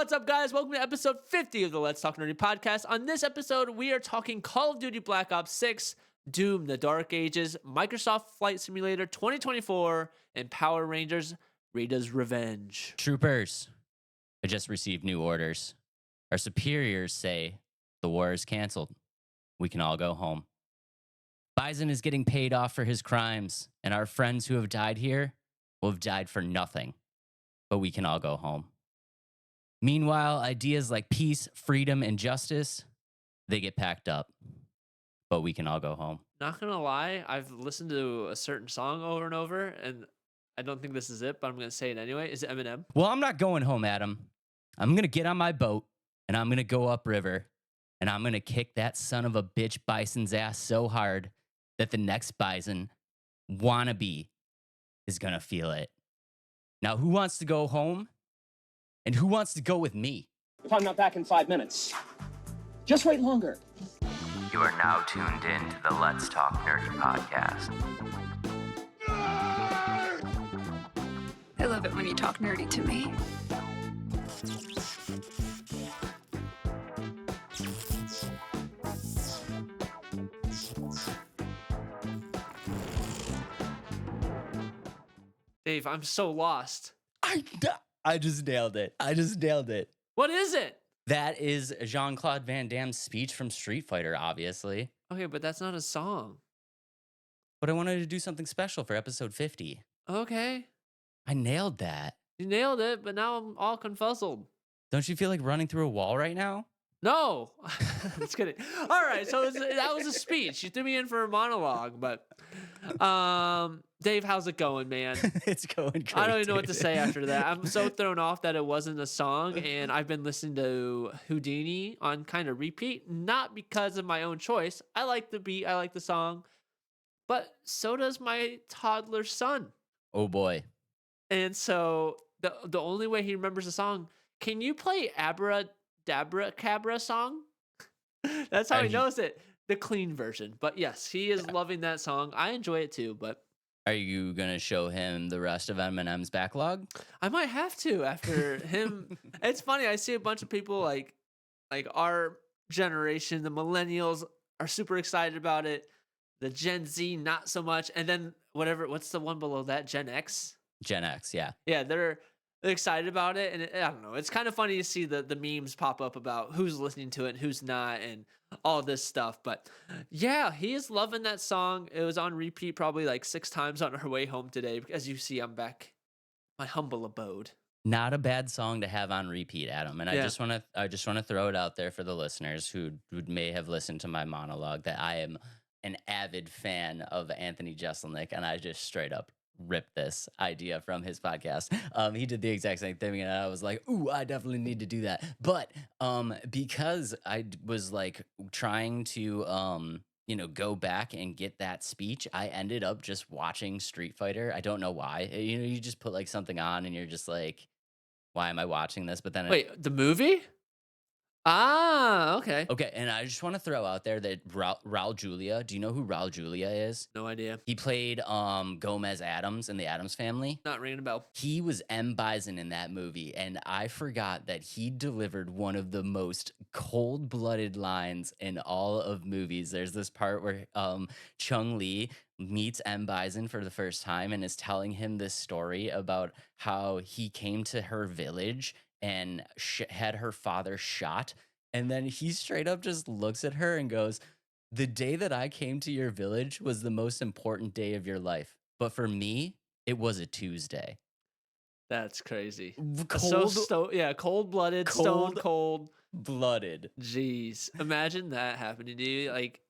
What's up, guys? Welcome to episode 50 of the Let's Talk Nerdy podcast. On this episode, we are talking Call of Duty Black Ops 6, Doom, The Dark Ages, Microsoft Flight Simulator 2024, and Power Rangers, Rita's Revenge. Troopers, I just received new orders. Our superiors say the war is canceled. We can all go home. Bison is getting paid off for his crimes, and our friends who have died here will have died for nothing. But we can all go home. Meanwhile, ideas like peace, freedom, and justice, they get packed up. But we can all go home. Not gonna lie, I've listened to a certain song over and over, and I don't think this is it, but I'm gonna say it anyway. Is it Eminem? Well, I'm not going home, Adam. I'm going to get on my boat, and I'm going to go upriver, and I'm going to kick that son of a bitch Bison's ass so hard that the next Bison wannabe is going to feel it. Now, who wants to go home? And who wants to go with me? If I'm not back in 5 minutes, just wait longer. You are now tuned in to the Let's Talk Nerdy podcast. I love it when you talk nerdy to me. Dave, I'm so lost. I just nailed it. What is it? That is Jean-Claude Van Damme's speech from Street Fighter, obviously. Okay, but that's not a song. But I wanted to do something special for episode 50. Okay. I nailed that. You nailed it, but now I'm all confuzzled. Don't you feel like running through a wall right now? No. Just kidding. All right, so that was a speech. You threw me in for a monologue, but Dave, how's it going, man? It's going great. I don't even know what to dude. say after that. I'm so thrown off that it wasn't a song, and I've been listening to Houdini on kind of repeat, not because of my own choice. I like the beat, I like the song, but so does my toddler son. Oh boy. And so the only way he remembers the song, can you play Abra Cabra song? That's how he knows it. The clean version. But yes, he is loving that song. I enjoy it too, but Are you going to show him the rest of Eminem's backlog? I might have to after him. It's funny. I see a bunch of people like our generation, the millennials are super excited about it. The Gen Z, not so much. And then what's the one below that? Gen X? Gen X, yeah. Yeah, they're excited about it. And I don't know. It's kind of funny to see the memes pop up about who's listening to it and who's not and all this stuff. But yeah, he is loving that song. It was on repeat probably like 6 times on our way home today. As you see, I'm back my humble abode. Not a bad song to have on repeat, Adam. And Yeah. I just want to throw it out there for the listeners who may have listened to my monologue that I am an avid fan of Anthony Jeselnik, and I just straight up ripped this idea from his podcast. He did the exact same thing, and I was like, ooh, I definitely need to do that. But because I was like trying to go back and get that speech, I ended up just watching Street Fighter. I don't know why. You just put like something on and you're just like, why am I watching this? But then Wait, the movie? Ah, okay. Okay, and I just want to throw out there that Raul Julia, do you know who Raul Julia is? No idea. He played Gomez Adams in the Addams Family. Not ringing a bell. He was M. Bison in that movie, and I forgot that he delivered one of the most cold-blooded lines in all of movies. There's this part where Chung Lee meets M. Bison for the first time and is telling him this story about how he came to her village and had her father shot. And then he straight up just looks at her and goes, "The day that I came to your village was the most important day of your life. But for me, it was a Tuesday." That's crazy. Cold, Cold-blooded, stone cold. blooded. Jeez. Imagine that happening to you. Like,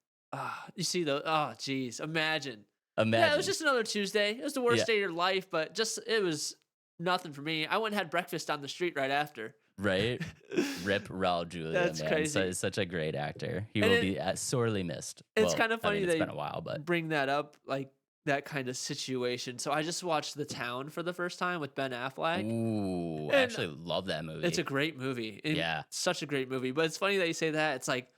you see the, jeez. Imagine. Yeah, it was just another Tuesday. It was the worst day of your life, but it was nothing for me. I went and had breakfast on the street right after. Right? Rip Raul Julia, That's man. crazy. So, such a great actor. He And will be sorely missed. It's kind of funny it's they been a while, but bring that up, like that kind of situation. So I just watched The Town for the first time with Ben Affleck. ooh, I And actually love that movie. It's a great movie. Yeah. Such a great movie. But it's funny that you say that. It's like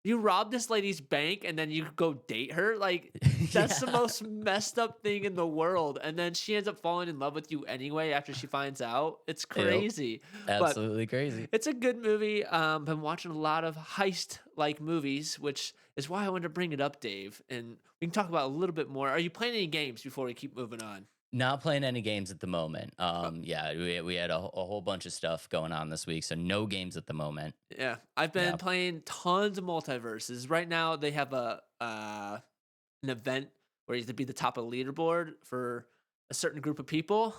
you rob this lady's bank and then you go date her. Like that's the Yeah, most messed up thing in the world. And then she ends up falling in love with you anyway after she finds out. It's yep, crazy. But absolutely crazy. it's a good movie. Been watching a lot of heist like movies, which is why I wanted to bring it up, Dave. And we can talk about a little bit more. Are you playing any games before we keep moving on? Not playing any games at the moment. Uh, Yeah, we had a whole bunch of stuff going on this week, so no games at the moment. yeah, I've been Yeah, playing tons of multiverses. Right now, they have a an event where you have to be the top of the leaderboard for a certain group of people.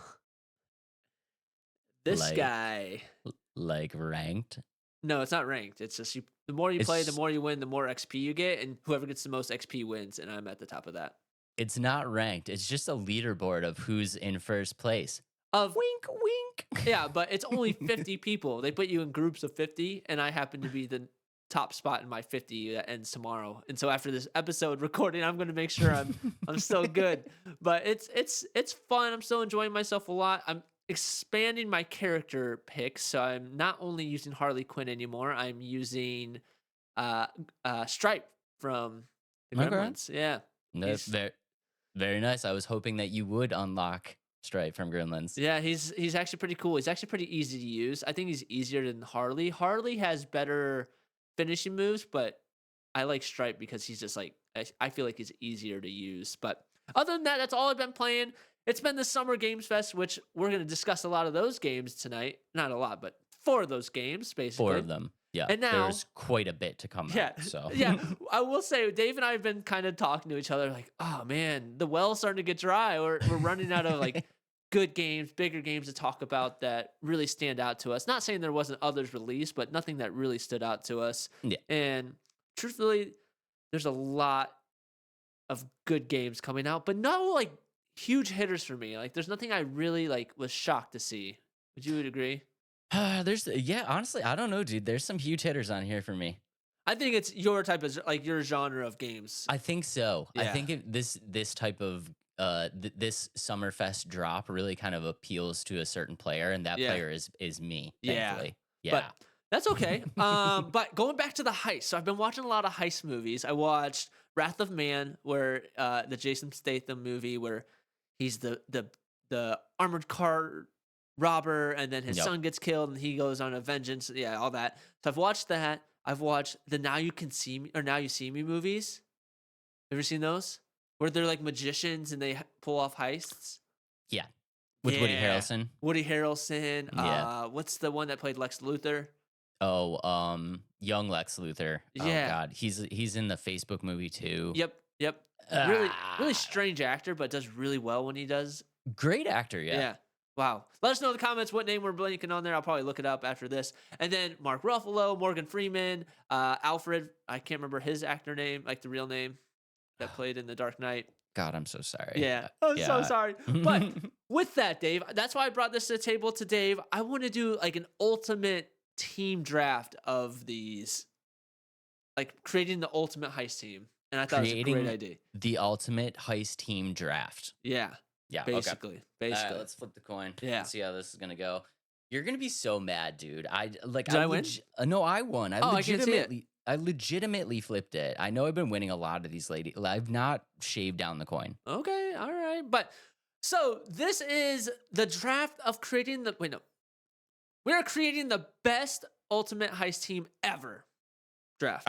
This like guy, like ranked. no, it's not ranked. It's just you. The more you play, the It's more you win, the more XP you get, and whoever gets the most XP wins. And I'm at the top of that. it's not ranked. It's just a leaderboard of who's in first place. Of Wink, wink. Yeah, but it's only 50 people. They put you in groups of 50, and I happen to be the top spot in my 50 that ends tomorrow. And so after this episode recording, I'm going to make sure I'm still good. But it's fun. I'm still enjoying myself a lot. I'm expanding my character picks, so I'm not only using Harley Quinn anymore. I'm using Stripe from the Okay, Gremlins. Yeah. that's He's very nice. I was hoping that you would unlock Stripe from Gremlins. Yeah, he's actually pretty cool. He's actually pretty easy to use. I think he's easier than Harley. Harley has better finishing moves, but I like Stripe because he's just like I feel like he's easier to use. But other than that, that's all I've been playing. It's been the Summer Games Fest, which we're going to discuss a lot of those games tonight. Not a lot, but 4 of those games basically. 4 of them. Yeah, And now, there's quite a bit to come yeah, out. So yeah, I will say Dave and I have been kind of talking to each other like, oh man, the well's starting to get dry. We're running out of like good games, bigger games to talk about that really stand out to us. Not saying there wasn't others released, but nothing that really stood out to us. yeah. And truthfully, there's a lot of good games coming out, but no like huge hitters for me. Like there's nothing I really like was shocked to see. Would you agree? Honestly, I don't know, dude. There's some huge hitters on here for me. I think it's your type of like your genre of games. I think so. I Yeah. think this type of this Summerfest drop really kind of appeals to a certain player, and that Yeah. player is me. Yeah. Thankfully, yeah. But that's okay. But going back to the heist, so I've been watching a lot of heist movies. I watched Wrath of Man, where the Jason Statham movie, where he's the armored car robber, and then his Yep. son gets killed, and he goes on a vengeance. Yeah, all that. So I've watched that. I've watched the Now You Can See Me or Now You See Me movies. Ever seen those? Where they're like magicians and they pull off heists. Yeah. With Woody Yeah. Harrelson. Woody Harrelson. Yeah. What's the one that played Lex Luthor? Oh, young Lex Luthor. Oh Yeah. God, he's in the Facebook movie too. Yep. Really Ah, strange actor, but does really well when he does. great actor. Yeah. Wow. Let us know in the comments what name we're blanking on there. I'll probably look it up after this. And then Mark Ruffalo, Morgan Freeman, Alfred. I can't remember his actor name, like the real name that played in The Dark Knight. God, I'm so sorry. Yeah. I'm so Yeah. sorry. But with that, Dave, that's why I brought this to the table to Dave. I want to do like an ultimate team draft of these, like creating the ultimate heist team. And I thought it was a great Creating idea. the ultimate heist team draft. Yeah. Yeah. Okay. Basically. All right, let's flip the coin. Yeah. Let's see how this is gonna go. You're gonna be so mad, dude. Did I win? No, I won. Oh, I can't see it. I legitimately flipped it. I know I've been winning a lot of these ladies. I've not shaved down the coin. Okay, all right. But so this is the draft of creating the we are creating the best ultimate heist team ever. Draft.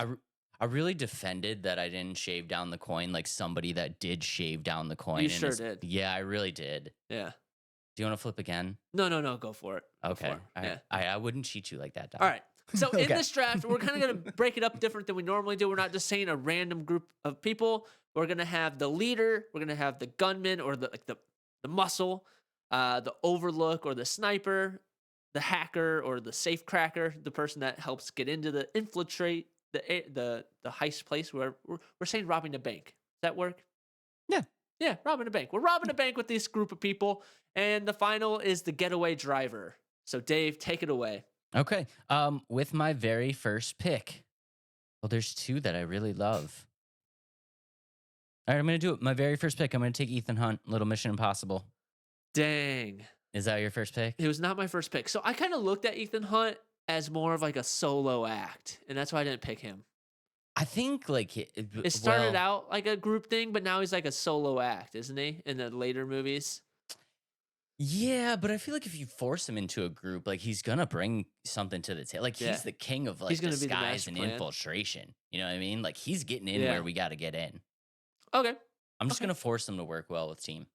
I really defended that I didn't shave down the coin like somebody that did shave down the coin. You and sure is- did. Yeah, I really did. Yeah. Do you want to flip again? No, go for it. Go Okay. for it. Yeah. I wouldn't cheat you like that, Dom. All right. So in Okay. this draft, we're kind of going to break it up different than we normally do. We're not just saying a random group of people. We're going to have the leader, we're going to have the gunman or the muscle, the overlook or the sniper, the hacker or the safe cracker, the person that helps get into the infiltrate the heist place where we're saying robbing a bank. Does that work? Yeah. Yeah, robbing a bank. We're robbing a bank with this group of people. And the final is the getaway driver. So Dave, take it away. Okay. With my very first pick. Well, there's 2 that I really love. All right, I'm gonna do it. My very first pick. I'm gonna take Ethan Hunt, Little Mission Impossible. Dang. Is that your first pick? It was not my first pick. So I kind of looked at Ethan Hunt as more of like a solo act. And that's why I didn't pick him. I think like It started out like a group thing, but now he's like a solo act, isn't he? In the later movies. yeah, but I feel like if you force him into a group, like he's gonna bring something to the table. Like Yeah. he's the king of He's like gonna be the disguise master and plan. infiltration. You know what I mean? Like he's getting in Yeah. where we got to get in. Okay. I'm just Okay. gonna force him to work well with team.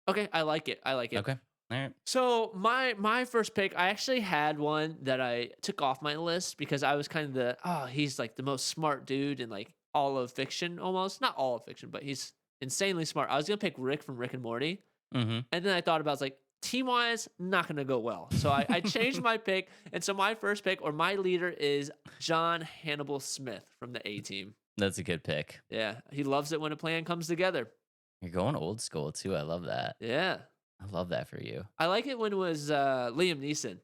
Okay. I like it. I like it. Okay. All right. So my first pick, I actually had one that I took off my list because I was kind of he's like the most smart dude in like all of fiction almost. Not all of fiction, but he's insanely smart. I was gonna pick Rick from Rick and Morty. Mm-hmm. And then I thought about it, I was like, team wise, not gonna go well. So I changed my pick. And so my first pick or my leader is John Hannibal Smith from the A team. That's a good pick. Yeah. He loves it when a plan comes together. You're going old school too. I love that. Yeah. I love that for you. I like it when it was Liam Neeson.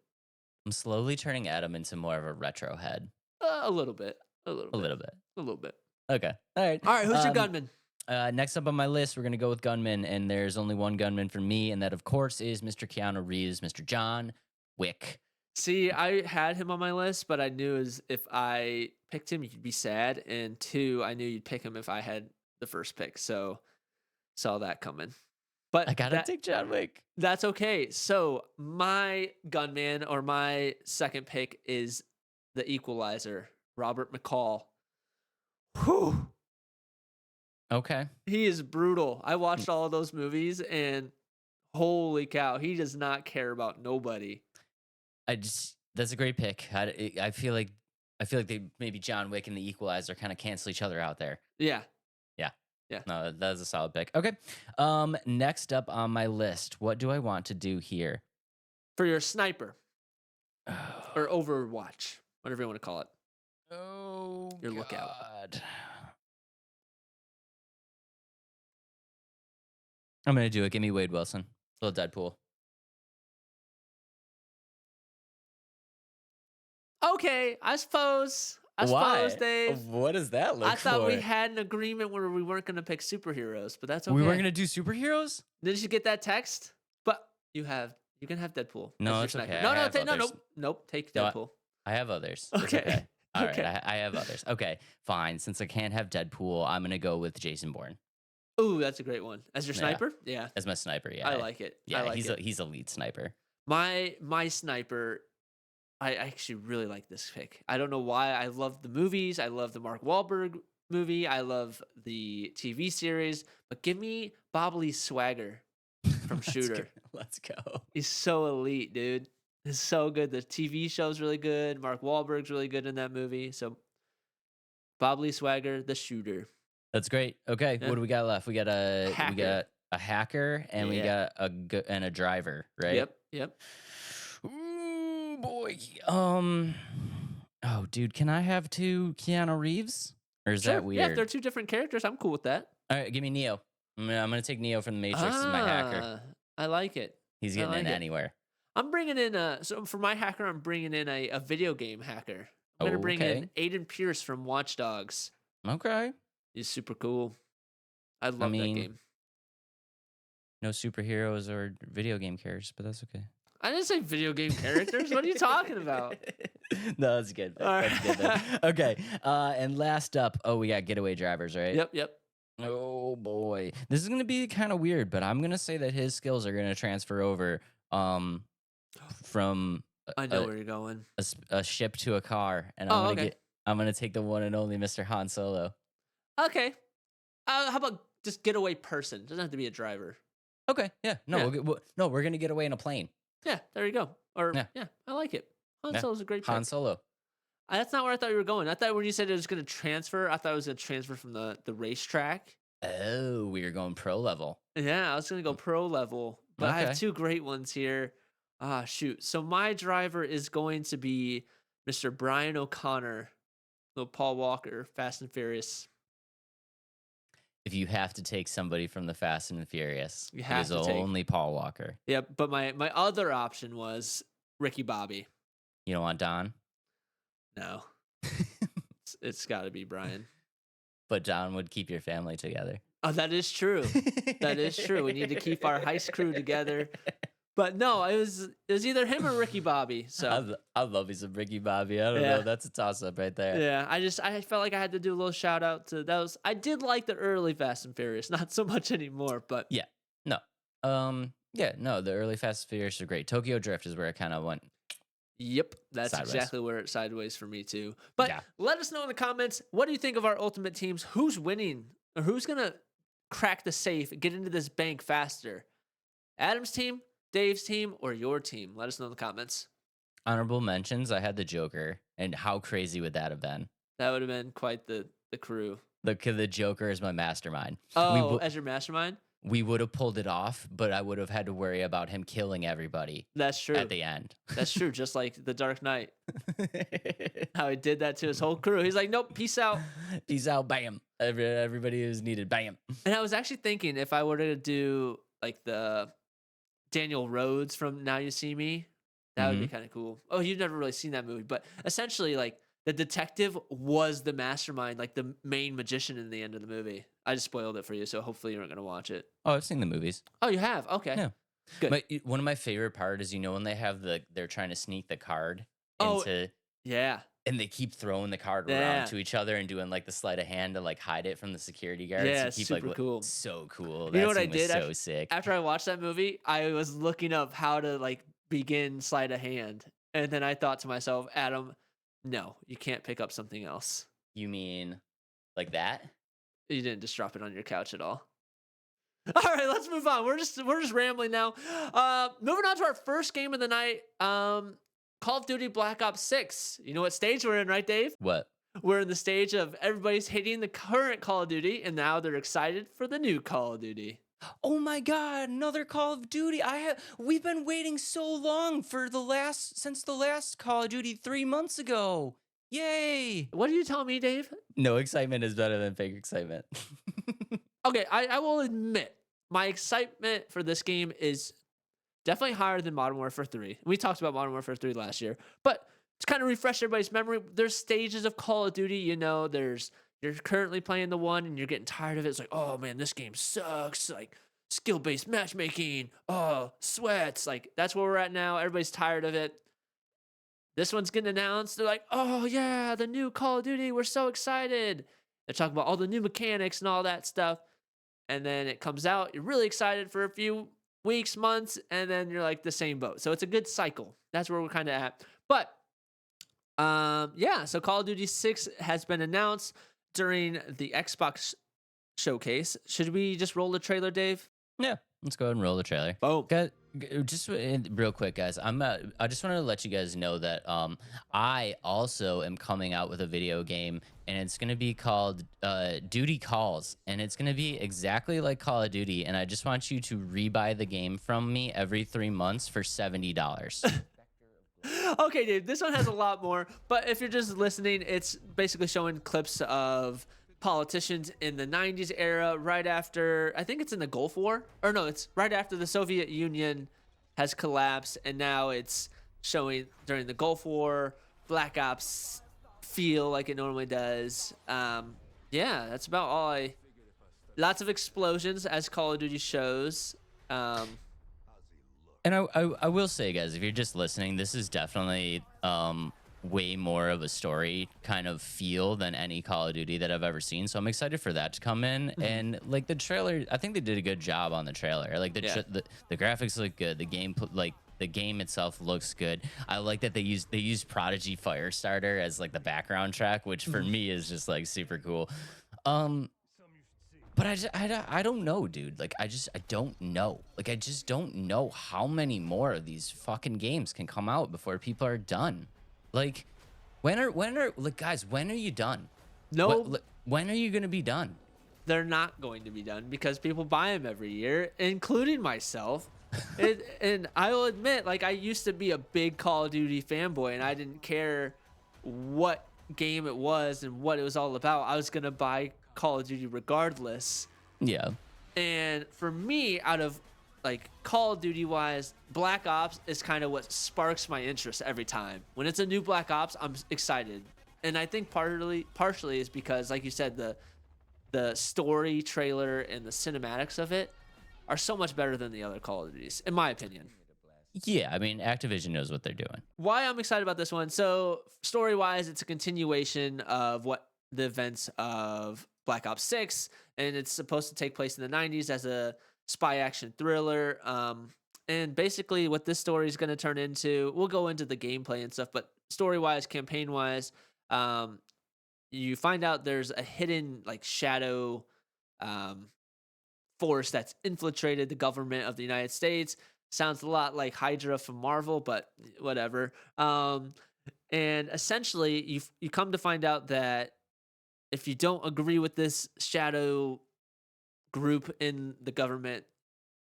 I'm slowly turning Adam into more of a retro head. A little bit. A little A bit. little bit. A little bit. Okay. All right. All right, who's your gunman? Next up on my list, we're going to go with gunman, and there's only one gunman for me, and that, of course, is Mr. Keanu Reeves, Mr. John Wick. See, I had him on my list, but I knew if I picked him, you'd be sad. And two, I knew you'd pick him if I had the first pick. So saw that coming. But I got to take John Wick. That's okay. So my gunman or my second pick is the Equalizer, Robert McCall. Whew. Okay. He is brutal. I watched all of those movies and holy cow, he does not care about nobody. That's a great pick. I feel like they maybe John Wick and the Equalizer kind of cancel each other out there. Yeah. Yeah. No, that's a solid pick. Okay. Next up on my list, what do I want to do here? For your sniper or Overwatch, whatever you want to call it. Oh, Your lookout. God. I'm gonna do it. Give me Wade Wilson. Little Deadpool. Okay, I suppose. I Why? suppose, Dave. What does that look I thought for? we had an agreement where we weren't going to pick superheroes, but that's okay. We weren't gonna do superheroes. Did you get that text? But you can have Deadpool. No, as it's your okay. sniper. I No, have others. nope. Take No, Deadpool. I have others. It's Okay. All Okay. right. I have others. Okay. Fine. Since I can't have Deadpool, I'm gonna go with Jason Bourne Ooh, that's a great one. As your Yeah. sniper? Yeah. as my sniper. Yeah. I like it. Yeah. I like it. He's a lead sniper. My sniper, I actually really like this pick. I don't know why. I love the movies. I love the Mark Wahlberg movie. I love the TV series. But give me Bobbly Swagger from Shooter. Let's go. He's so elite, dude. He's so good. The TV show's really good. Mark Wahlberg's really good in that movie. So Bobbly Swagger, the Shooter. That's great. Okay. Yeah. What do we got left? We got a hacker and we Yeah. got a driver, right? Yep. Ooh, boy. Oh, dude, can I have two Keanu Reeves? Or is Sure. that weird? Yeah, if they're two different characters, I'm cool with that. All right, give me Neo. I'm gonna take Neo from the Matrix as my hacker. I like it. He's I getting in like it. anywhere. I'm bringing in so for my hacker, I'm bringing in a video game hacker. I'm gonna bring in Aiden Pierce from Watch Dogs. Okay. He's super cool. I love mean, that game. No superheroes or video game characters, but that's okay. I didn't say video game characters. What are you talking about? No, that's good. All That's good. right. Okay. And last up, we got getaway drivers, right? Yep. Oh boy, this is gonna be kind of weird, but I'm gonna say that his skills are gonna transfer over from I know where you're going. a ship to a car, and I'm gonna take the one and only Mr. Han Solo. Okay. How about just getaway person? Doesn't have to be a driver. Okay, yeah, no, Yeah. we're gonna get away in a plane. Yeah, there you go. Or Yeah. I like it. Han Yeah. Solo's a great pick. Han Solo. That's not where I thought you were going. I thought when you said it was going to transfer, I thought it was going to transfer from the racetrack. Oh, we are going pro level. Yeah, I was going to go pro level, but I have Okay. two great ones here. Shoot. So my driver is going to be Mr. Brian O'Connor, little Paul Walker, Fast and Furious. If you have to take somebody from the Fast and the Furious, You it have is to take- only Paul Walker. Yeah, but my other option was Ricky Bobby. You don't want Don, No, it's got to be Brian. but Don would keep your family together. Oh, that is true. That is true. We need to keep our heist crew together. But no, it was either him or Ricky Bobby. So I love me some Ricky Bobby. I don't Yeah. know. That's a toss up right there. yeah, I felt like I had to do a little shout out to those. I did like the early Fast and Furious, not so much anymore, but Yeah. No. Yeah. No. The early Fast and Furious are great. Tokyo Drift is where it kind of went. yep, that's Sideways. exactly where it's sideways for me too. But Yeah. let us know in the comments, what do you think of our ultimate teams? Who's winning or who's gonna crack the safe, get into this bank faster? Adam's team, Dave's team, or your team? Let us know in the comments. Honorable mentions. I had the Joker, and how crazy would that have been? That would have been quite the crew. The Joker is my mastermind. Oh, as your mastermind? We would have pulled it off, but I would have had to worry about him killing everybody That's true. at the end. That's true. Just like the Dark Knight, how he did that to his whole crew. He's like, nope, peace out. Peace out, bam. Everybody is needed, bam. And I was actually thinking if I were to do like the Daniel Rhodes from Now You See Me, that would be kind of cool. Oh, you've never really seen that movie, but essentially, like the detective was the mastermind, like the main magician in the end of the movie. I just spoiled it for you, so hopefully you're not gonna watch it. Oh, I've seen the movies. Oh, you have? Okay. Yeah. Good. One of my favorite part is when they have they're trying to sneak the card Oh, into, Yeah. and they keep throwing the card Yeah. around to each other and doing like the sleight of hand to like hide it from the security guards. Yeah, to keep, super like, cool. So cool. You know That what I scene was did so sick. After I watched that movie, I was looking up how to like begin sleight of hand, and then I thought to myself, Adam, no, you can't pick up something else. You mean like that? You didn't just drop it on your couch at all. All right, let's move on. We're just rambling now. Moving on to our first game of the night. Call of Duty Black Ops 6. You know what stage we're in, right, Dave? What? We're in the stage of everybody's hating the current Call of Duty, and now they're excited for the new Call of Duty. Oh my God! Another Call of Duty. We've been waiting so long since the last Call of Duty 3 months ago. Yay! What are you telling me, Dave? No excitement is better than fake excitement. Okay, I will admit my excitement for this game is definitely higher than Modern Warfare 3. We talked about Modern Warfare 3 last year, but to kind of refresh everybody's memory, there's stages of Call of Duty. You know, you're currently playing the one and you're getting tired of it. It's like, oh man, this game sucks. Like skill-based matchmaking. Oh, sweats. Like that's where we're at now. Everybody's tired of it. This one's getting announced. They're like, oh yeah, the new Call of Duty. We're so excited. They're talking about all the new mechanics and all that stuff. And then it comes out. You're really excited for a few weeks, months, and then you're like the same boat. So it's a good cycle. That's where we're kind of at. But yeah, so Call of Duty 6 has been announced during the Xbox showcase. Should we just roll the trailer, Dave? Yeah, let's go ahead and roll the trailer. Boom. Just real quick, guys. I just wanted to let you guys know that I also am coming out with a video game, and it's gonna be called Duty Calls, and it's gonna be exactly like Call of Duty. And I just want you to rebuy the game from me every 3 months for $70. Okay, Dave, this one has a lot more, but if you're just listening, it's basically showing clips of politicians in the 90s era, right after, I think it's in the Gulf War, or no, it's right after the Soviet Union has collapsed, and now it's showing during the Gulf War, Black Ops feel like it normally does. Yeah, that's about all lots of explosions as Call of Duty shows. And I will say, guys, if you're just listening, this is definitely way more of a story kind of feel than any Call of Duty that I've ever seen. So I'm excited for that to come in. And like the trailer, I think they did a good job on the trailer. Like the graphics look good. The game, like the game itself looks good. I like that they used Prodigy Firestarter as like the background track, which for me is just like super cool. But I don't know, dude. Like I don't know. Like I just don't know how many more of these fucking games can come out before people are done. Like when are like guys, when are you done? No, when are you gonna be done? they're not going to be done because people buy them every year, including myself. And I will admit, like I used to be a big Call of Duty fanboy, and I didn't care what game it was and what it was all about. I was gonna buy Call of Duty regardless. Yeah. And for me, out of like Call of Duty wise, Black Ops is kind of what sparks my interest every time. When it's a new Black Ops, I'm excited. And I think partially is because, like you said, the story trailer and the cinematics of it are so much better than the other Call of Duties, in my opinion. Yeah, I mean, Activision knows what they're doing. Why I'm excited about this one. So, story wise, it's a continuation of what the events of Black Ops 6, and it's supposed to take place in the 90s as a spy action thriller. And basically, what this story is going to turn into, we'll go into the gameplay and stuff, but story wise, campaign wise, um, you find out there's a hidden, like, shadow um, force that's infiltrated the government of the United States. Sounds a lot like Hydra from Marvel, but whatever. And essentially, you come to find out that if you don't agree with this shadow group in the government,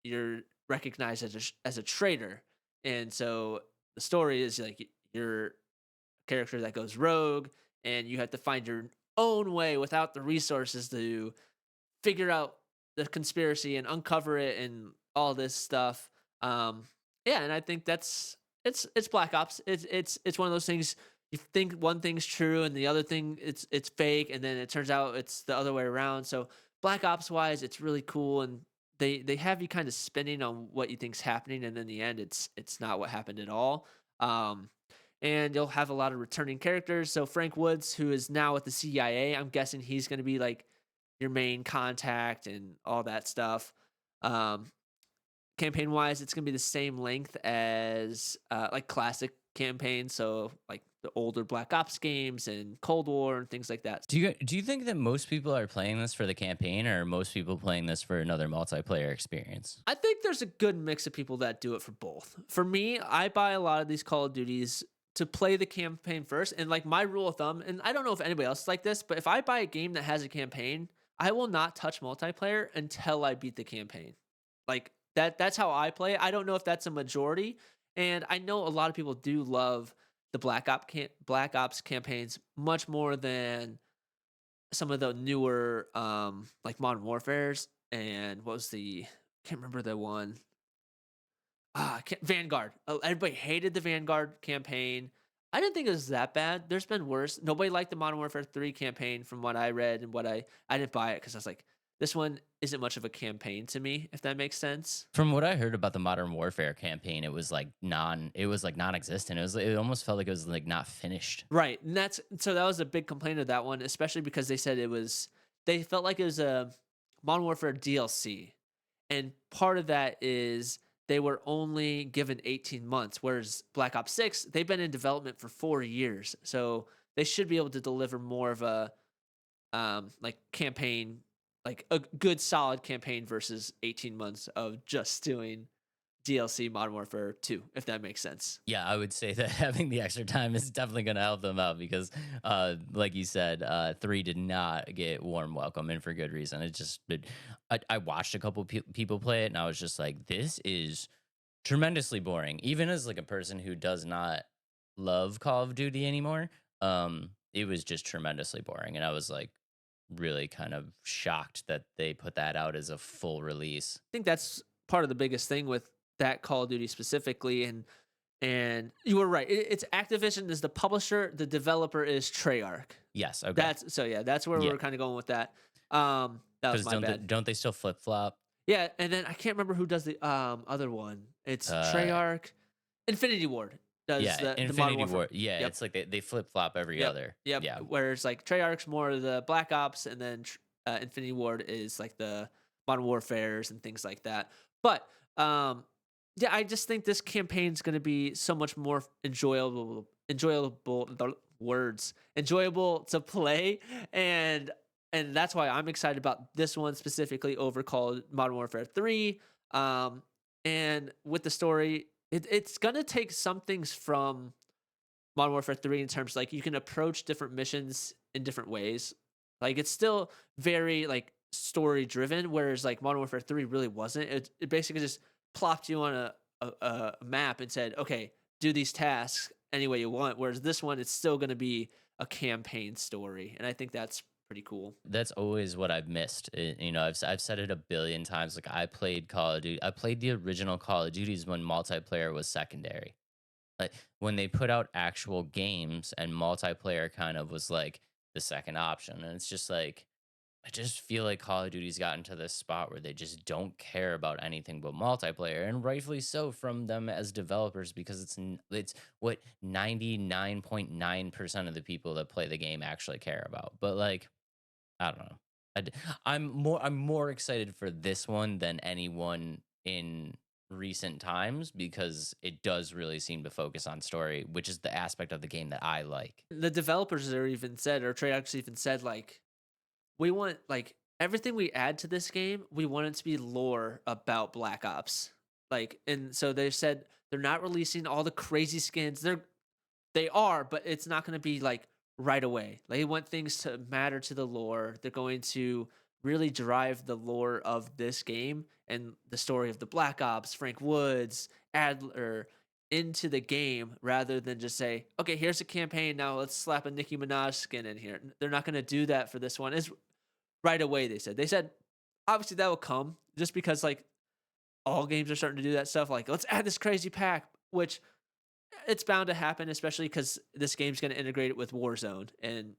you're recognized as a traitor. And so the story is like you're a character that goes rogue, and you have to find your own way without the resources to figure out the conspiracy and uncover it and all this stuff. Um, yeah, and I think it's Black Ops. It's one of those things you think one thing's true and the other thing it's fake, and then it turns out it's the other way around. So Black Ops wise, it's really cool, and they have you kind of spinning on what you think's happening, and in the end, it's not what happened at all. Um, and you'll have a lot of returning characters. So Frank Woods, who is now with the CIA, I'm guessing he's going to be like your main contact and all that stuff. Um, Campaign wise, it's gonna be the same length as like classic campaigns, so like the older Black Ops games and Cold War and things like that. Do you think that most people are playing this for the campaign, or are most people playing this for another multiplayer experience? I think there's a good mix of people that do it for both. For me, I buy a lot of these Call of Duties to play the campaign first, and like my rule of thumb, and I don't know if anybody else is like this, but if I buy a game that has a campaign, I will not touch multiplayer until I beat the campaign. Like that's how I play it. I don't know if that's a majority, and I know a lot of people do love the Black Ops campaigns much more than some of the newer like Modern Warfare's, and what was the can't remember the one. I can't, Vanguard. Everybody hated the Vanguard campaign. I didn't think it was that bad. There's been worse. Nobody liked the Modern Warfare 3 campaign from what I read and what I didn't buy it because I was like, this one isn't much of a campaign to me, if that makes sense. From what I heard about the Modern Warfare campaign, it was like non-existent. It almost felt like it was like not finished. Right. And that was a big complaint of that one, especially because they felt like it was a Modern Warfare DLC. And part of that is they were only given 18 months, whereas Black Ops 6, they've been in development for 4 years. So they should be able to deliver more of a like campaign, like a good solid campaign versus 18 months of just doing DLC Modern Warfare 2, if that makes sense. Yeah, I would say that having the extra time is definitely going to help them out because, like you said, 3 did not get warm welcome, and for good reason. I watched a couple people play it, and I was just like, this is tremendously boring. Even as like a person who does not love Call of Duty anymore, it was just tremendously boring, and I was like really kind of shocked that they put that out as a full release. I think that's part of the biggest thing with that Call of Duty specifically, and you were right. It's Activision is the publisher, the developer is Treyarch. Yes, okay. That's where Yeah. we're kind of going with that. That was Because my bad. don't they still flip flop? Yeah, and then I can't remember who does the other one. It's Treyarch, Infinity Ward does Yeah, the Modern Infinity Warfare. War. Yeah, Yep. it's like they flip flop every Yep. other. Yep. Yeah, Whereas like Treyarch's more of the Black Ops, and then Infinity Ward is like the Modern Warfares and things like that. But yeah, I just think this campaign's going to be so much more enjoyable. The words enjoyable to play, and that's why I'm excited about this one specifically over called Modern Warfare 3. And with the story, it's gonna take some things from Modern Warfare 3 in terms like you can approach different missions in different ways. Like it's still very like story driven, whereas like Modern Warfare 3 really wasn't. It basically just plopped you on a map and said, okay, do these tasks any way you want. Whereas this one, it's still gonna be a campaign story, and I think that's pretty cool. that's always what I've missed. I've said it a billion times. Like I played Call of Duty. I played the original Call of Duties when multiplayer was secondary. Like when they put out actual games and multiplayer kind of was like the second option, and it's just like I just feel like Call of Duty's gotten to this spot where they just don't care about anything but multiplayer, and rightfully so from them as developers because it's what 99.9% of the people that play the game actually care about. But like, I don't know. I'm more excited for this one than anyone in recent times because it does really seem to focus on story, which is the aspect of the game that I like. The developers are even said, or Treyarch even said, like, we want like everything we add to this game, we want it to be lore about Black Ops. Like, and so they said they're not releasing all the crazy skins. They are, but it's not going to be like right away. They want things to matter to the lore. They're going to really drive the lore of this game and the story of the Black Ops, Frank Woods, Adler into the game rather than just say, okay, here's a campaign. Now let's slap a Nicki Minaj skin in here. They're not going to do that for this one. It's right away, they said obviously that will come just because like all games are starting to do that stuff. Like, let's add this crazy pack, which it's bound to happen, especially because this game's going to integrate it with Warzone, and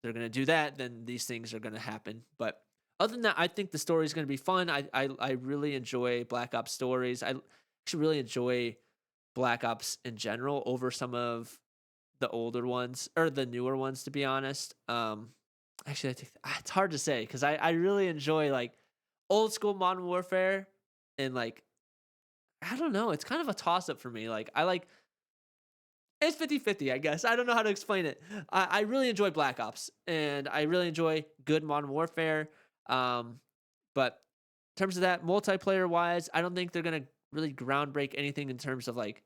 they're going to do that. Then these things are going to happen. But other than that, I think the story is going to be fun. I really enjoy Black Ops stories. I actually really enjoy Black Ops in general over some of the older ones or the newer ones, to be honest. Actually, I think it's hard to say because I really enjoy like old school Modern Warfare and like I don't know, it's kind of a toss up for me. Like I like it's 50-50, I guess. I don't know how to explain it. I really enjoy Black Ops and I really enjoy good Modern Warfare. But in terms of that, multiplayer wise, I don't think they're gonna really groundbreak anything in terms of like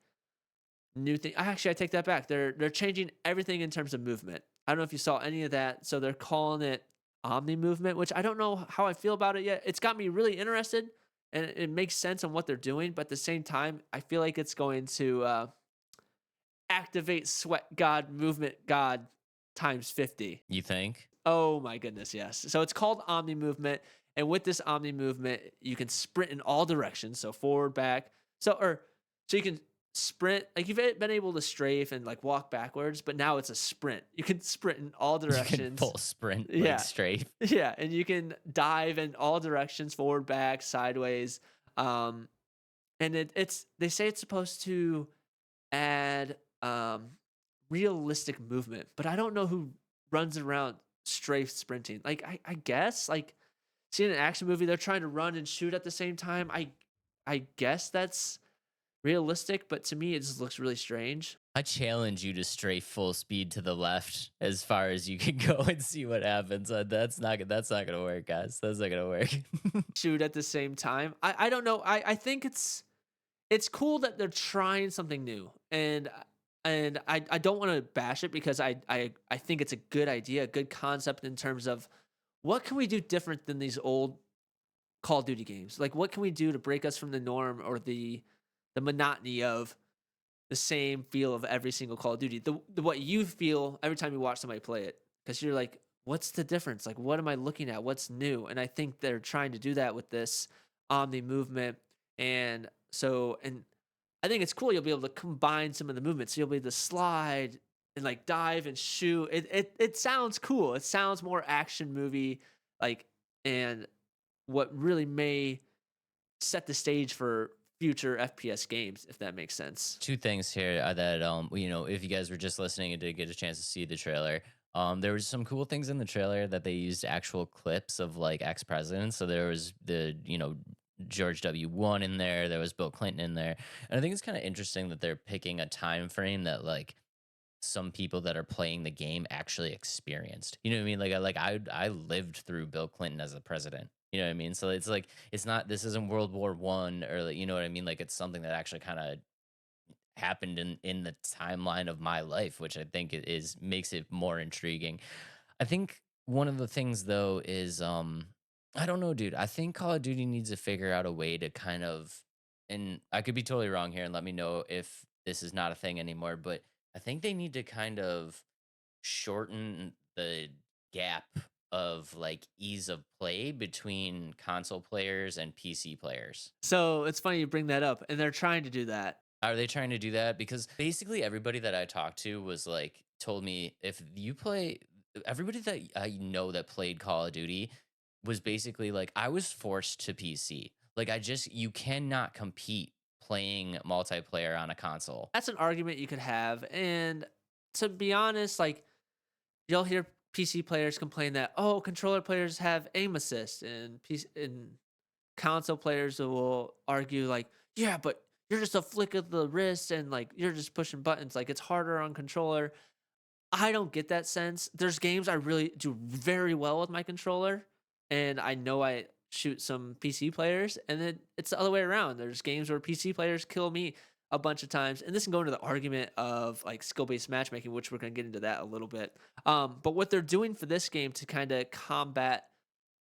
new thing. Actually, I take that back. They're changing everything in terms of movement. I don't know if you saw any of that. So they're calling it Omni movement, which I don't know how I feel about it yet. It's got me really interested, and it makes sense on what they're doing. But at the same time, I feel like it's going to activate Sweat God, Movement God times 50. You think? Oh my goodness, yes. So it's called Omni movement, and with this Omni movement, you can sprint in all directions, so forward, back. So you can sprint like you've been able to strafe and like walk backwards, but now it's a sprint. You can sprint in all You can directions. full sprint like Yeah. straight. Yeah, and you can dive in all directions, forward, back, sideways. Um and it's they say it's supposed to add realistic movement, but I don't know who runs around strafe sprinting. Like I guess like seeing an action movie, they're trying to run and shoot at the same time. I guess that's realistic, but to me it just looks really strange. I challenge you to strafe full speed to the left as far as you can go and see what happens. That's not gonna work, guys. That's not gonna work. Shoot at the same time. I don't know. I think it's cool that they're trying something new, and I don't want to bash it because I think it's a good idea, a good concept in terms of what can we do different than these old Call of Duty games? Like what can we do to break us from the norm or the monotony of the same feel of every single Call of Duty? The what you feel every time you watch somebody play it, because you're like, what's the difference? Like what am I looking at? What's new? And I think they're trying to do that with this Omni movement, and I think it's cool. You'll be able to combine some of the movements. So you'll be able to slide and like dive and shoot. It sounds cool. It sounds more action movie like, and what really may set the stage for future FPS games, if that makes sense. Two things here that if you guys were just listening and didn't get a chance to see the trailer, there was some cool things in the trailer that they used actual clips of like ex presidents. So there was the George W. in there. There was Bill Clinton in there, and I think it's kind of interesting that they're picking a time frame that like some people that are playing the game actually experienced. You know what I mean? I lived through Bill Clinton as the president. You know what I mean? So it's like it's not this isn't World War One or like, you know what I mean? Like it's something that actually kind of happened in the timeline of my life, which I think it is makes it more intriguing. I think one of the things though is I don't know, dude. I think Call of Duty needs to figure out a way to kind of, and I could be totally wrong here and let me know if this is not a thing anymore, but I think they need to kind of shorten the gap of like ease of play between console players and PC players. So it's funny you bring that up, and they're trying to do that. Are they trying to do that? Because basically everybody that I talked to was like told me if you play everybody that I know that played Call of Duty was basically like I was forced to PC. Like you cannot compete playing multiplayer on a console. That's an argument you could have, and to be honest, like you'll hear PC players complain that oh, controller players have aim assist, and console players will argue like, yeah, but you're just a flick of the wrist and like you're just pushing buttons. Like it's harder on controller. I don't get that sense. There's games I really do very well with my controller, and I know I shoot some PC players, and then it's the other way around. There's games where PC players kill me a bunch of times, and this can go into the argument of like skill based matchmaking, which we're going to get into that a little bit. But what they're doing for this game to kind of combat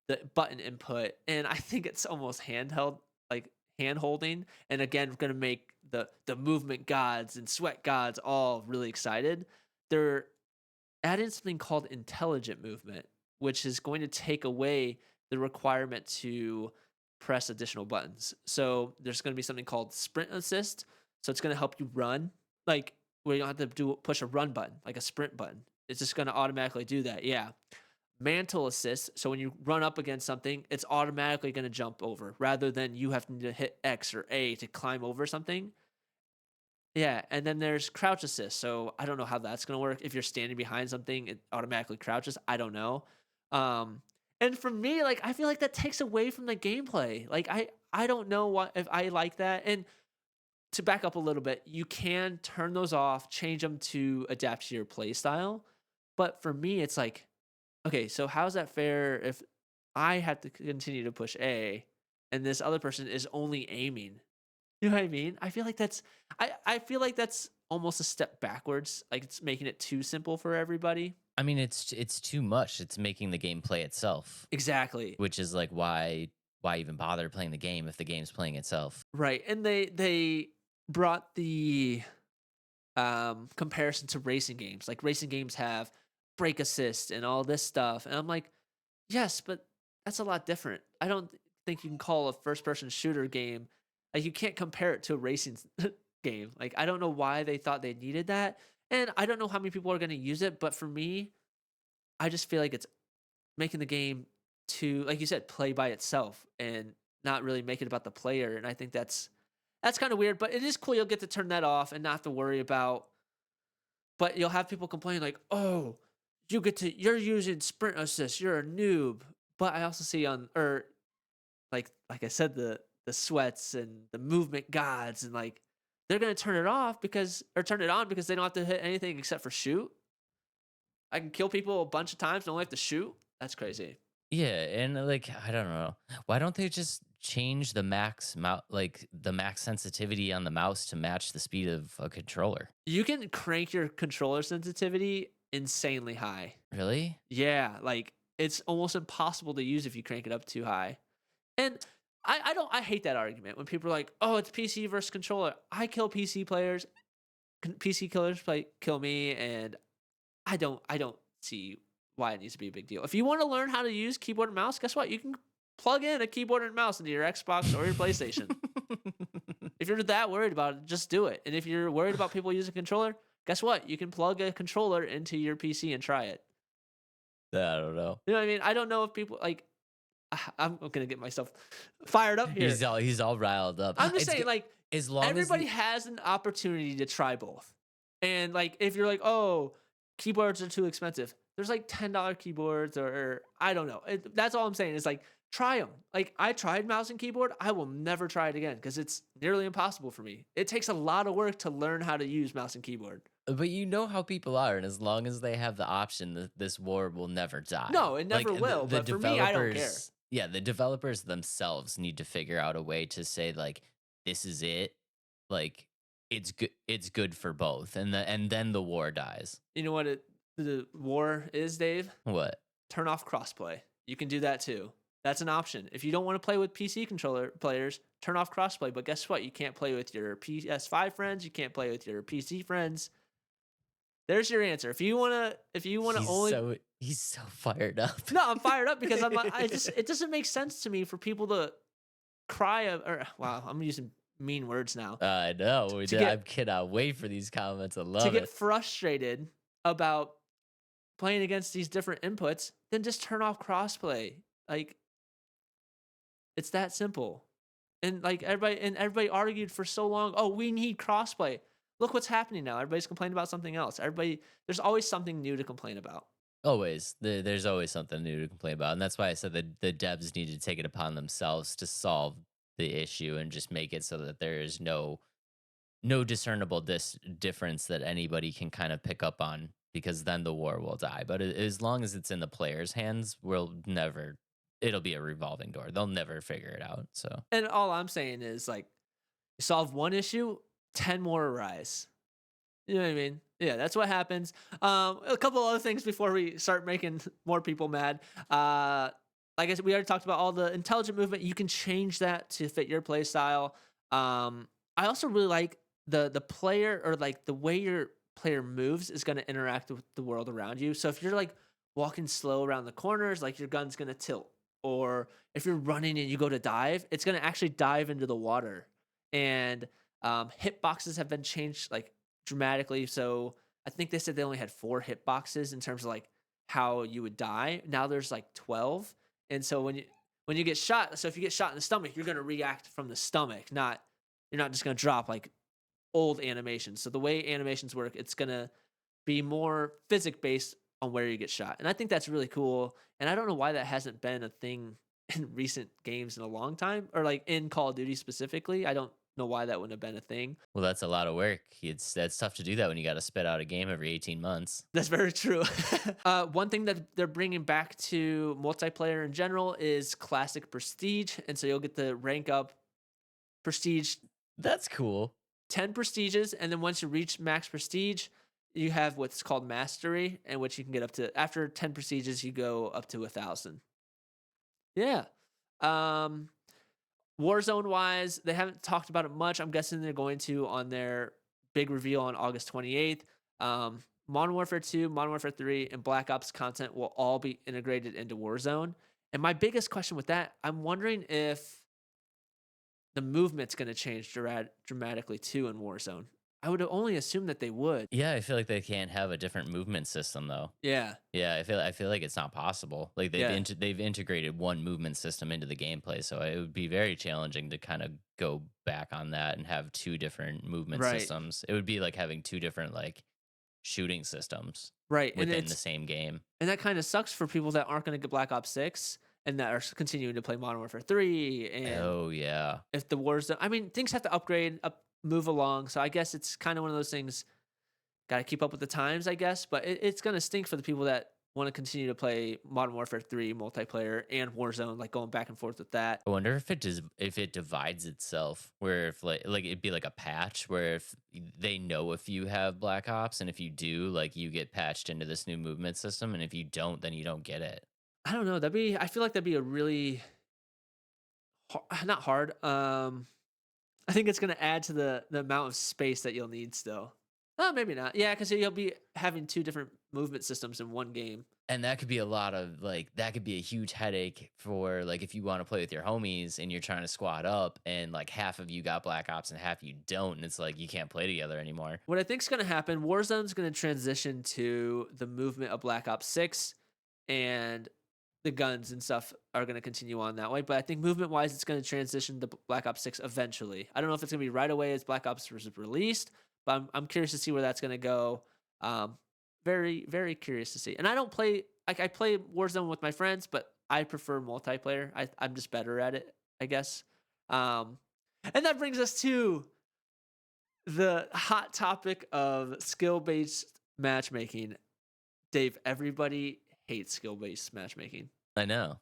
the button input, and I think it's almost handheld, like hand holding, and again, going to make the movement gods and sweat gods all really excited. They're adding something called intelligent movement, which is going to take away the requirement to press additional buttons. So there's going to be something called sprint assist. So it's going to help you run, like where you don't have to push a run button, like a sprint button. It's just going to automatically do that. Yeah. Mantle assist. So when you run up against something, it's automatically going to jump over rather than you having to hit X or A to climb over something. Yeah, and then there's crouch assist. So I don't know how that's gonna work. If you're standing behind something, it automatically crouches. I don't know. And for me, like I feel like that takes away from the gameplay. Like I don't know what if I like that. And to back up a little bit, you can turn those off, change them to adapt to your play style. But for me, it's like, okay, so how's that fair if I have to continue to push A and this other person is only aiming? You know what I mean? I feel like that's almost a step backwards. Like it's making it too simple for everybody. I mean, it's too much. It's making the game play itself, Exactly. which is like why even bother playing the game if the game's playing itself? Right. And they brought the comparison to racing games. Like racing games have brake assist and all this stuff. And I'm like, yes, but that's a lot different. I don't think you can call a first person shooter game like you can't compare it to a racing game. Like I don't know why they thought they needed that. And I don't know how many people are going to use it, but for me, I just feel like it's making the game to like you said play by itself and not really make it about the player, and I think that's kind of weird, but it is cool you'll get to turn that off and not have to worry about but you'll have people complain like, "Oh, you're using sprint assist, you're a noob." But I also see on or like I said the sweats and the movement gods and like they're going to turn it off because or turn it on because they don't have to hit anything except for shoot. I can kill people a bunch of times and only have to shoot. That's crazy. Yeah, and like I don't know. Why don't they just change the like the max sensitivity on the mouse to match the speed of a controller? You can crank your controller sensitivity insanely high. Really? Yeah, like it's almost impossible to use if you crank it up too high. And I hate that argument when people are like, "Oh, it's PC versus controller." I kill PC players. PC killers kill me, and I don't see why it needs to be a big deal. If you want to learn how to use keyboard and mouse, guess what? You can plug in a keyboard and mouse into your Xbox or your PlayStation. If you're that worried about it, just do it. And if you're worried about people using a controller, guess what? You can plug a controller into your PC and try it. I don't know. You know what I mean? I don't know if people like. I'm gonna get myself fired up here. He's all riled up. I'm just saying, like, as long everybody as has an opportunity to try both. And like, if you're like, oh, keyboards are too expensive, there's like $10 keyboards or I don't know. That's all I'm saying is like, try them. Like, I tried mouse and keyboard. I will never try it again because it's nearly impossible for me. It takes a lot of work to learn how to use mouse and keyboard. But you know how people are, and as long as they have the option, this war will never die. No, it never will. But for me, I don't care. Yeah, the developers themselves need to figure out a way to say like, this is it. Like, it's good. It's good for both, and then the war dies. You know what the war is, Dave? What? Turn off crossplay. You can do that too. That's an option. If you don't want to play with PC controller players, turn off crossplay. But guess what? You can't play with your PS5 friends. You can't play with your PC friends. There's your answer. If you wanna He's so fired up. No, I'm fired up because it doesn't make sense to me for people to wow, I'm using mean words now. I know. I cannot wait for these comments. I love it. To get frustrated about playing against these different inputs, then just turn off crossplay. Like, It's that simple. And like everybody argued for so long, "Oh, we need crossplay." Look what's happening now. Everybody's complaining about something else. Everybody there's always something new to complain about. Always. There's always something new to complain about, and that's why I said that the devs need to take it upon themselves to solve the issue and just make it so that there is no discernible difference that anybody can kind of pick up on, because then the war will die. But as long as it's in the players' hands, we'll never. It'll be a revolving door. They'll never figure it out. So And all I'm saying is like you solve one issue, 10 more arise. You know what I mean? Yeah, that's what happens. A couple other things before we start making more people mad. Like I said, we already talked about all the intelligent movement. You can change that to fit your play style. I also really like the player or like the way your player moves is going to interact with the world around you. So if you're like walking slow around the corners, like your gun's going to tilt. Or if you're running and you go to dive, it's going to actually dive into the water. And hit boxes have been changed like dramatically. So I think they said they only had 4 hit boxes in terms of like how you would die. Now there's like 12. And so when you get shot, so if you get shot in the stomach, you're gonna react from the stomach, not you're not just gonna drop like old animations. So the way animations work, it's gonna be more physic based on where you get shot. And I think that's really cool. And I don't know why that hasn't been a thing in recent games in a long time, or like in Call of Duty specifically. I don't know why that wouldn't have been a thing. well, that's a lot of work. It's That's tough to do that when you got to spit out a game every 18 months. That's very true. One thing that they're bringing back to multiplayer in general is classic prestige, and so you'll get the rank up prestige That's cool. 10 prestiges, and then once you reach max prestige, you have what's called mastery, and which you can get up to after 10 prestiges, you go up to 1,000. Yeah. Um, Warzone wise, they haven't talked about it much. I'm guessing they're going to on their big reveal on August 28th. Modern Warfare 2, Modern Warfare 3, and Black Ops content will all be integrated into Warzone. And my biggest question with that, I'm wondering if the movement's going to change dramatically too in Warzone. I would only assume that they would. Yeah, I feel like they can't have a different movement system though. Yeah. Yeah, I feel like it's not possible. Like Yeah. they've integrated one movement system into the gameplay, so it would be very challenging to kind of go back on that and have two different movement Right. systems. It would be like having two different like shooting systems Right. And within the it's same game. and that kind of sucks for people that aren't going to get Black Ops 6 and that are continuing to play Modern Warfare 3 and Oh yeah. if the Warzone, I mean, things have to move along. So I guess it's kind of one of those things. Got to keep up with the times, I guess. But it's gonna stink for the people that want to continue to play Modern Warfare 3 multiplayer and Warzone, like going back and forth with that. I wonder if if it divides itself, where if like it'd be like a patch where if they know if you have Black Ops and if you do, like you get patched into this new movement system, and if you don't, then you don't get it. I don't know. I feel like that'd be a really not hard. I think it's gonna add to the amount of space that you'll need still. Oh, maybe not. Yeah, because you'll be having 2 different movement systems in one game. And that could be a lot of like that could be a huge headache for like if you want to play with your homies and you're trying to squad up and like half of you got Black Ops and half you don't, and it's like you can't play together anymore. What I think's gonna happen, Warzone's gonna transition to the movement of Black Ops 6, and the guns and stuff are gonna continue on that way. But I think movement wise, it's gonna transition to Black Ops 6 eventually. I don't know if it's gonna be right away as Black Ops was released, but I'm curious to see where that's gonna go. Very, very curious to see. And I don't play like I play Warzone with my friends, but I prefer multiplayer. I'm just better at it, I guess. And that brings us to the hot topic of skill-based matchmaking. Dave, everybody hates skill-based matchmaking. I know.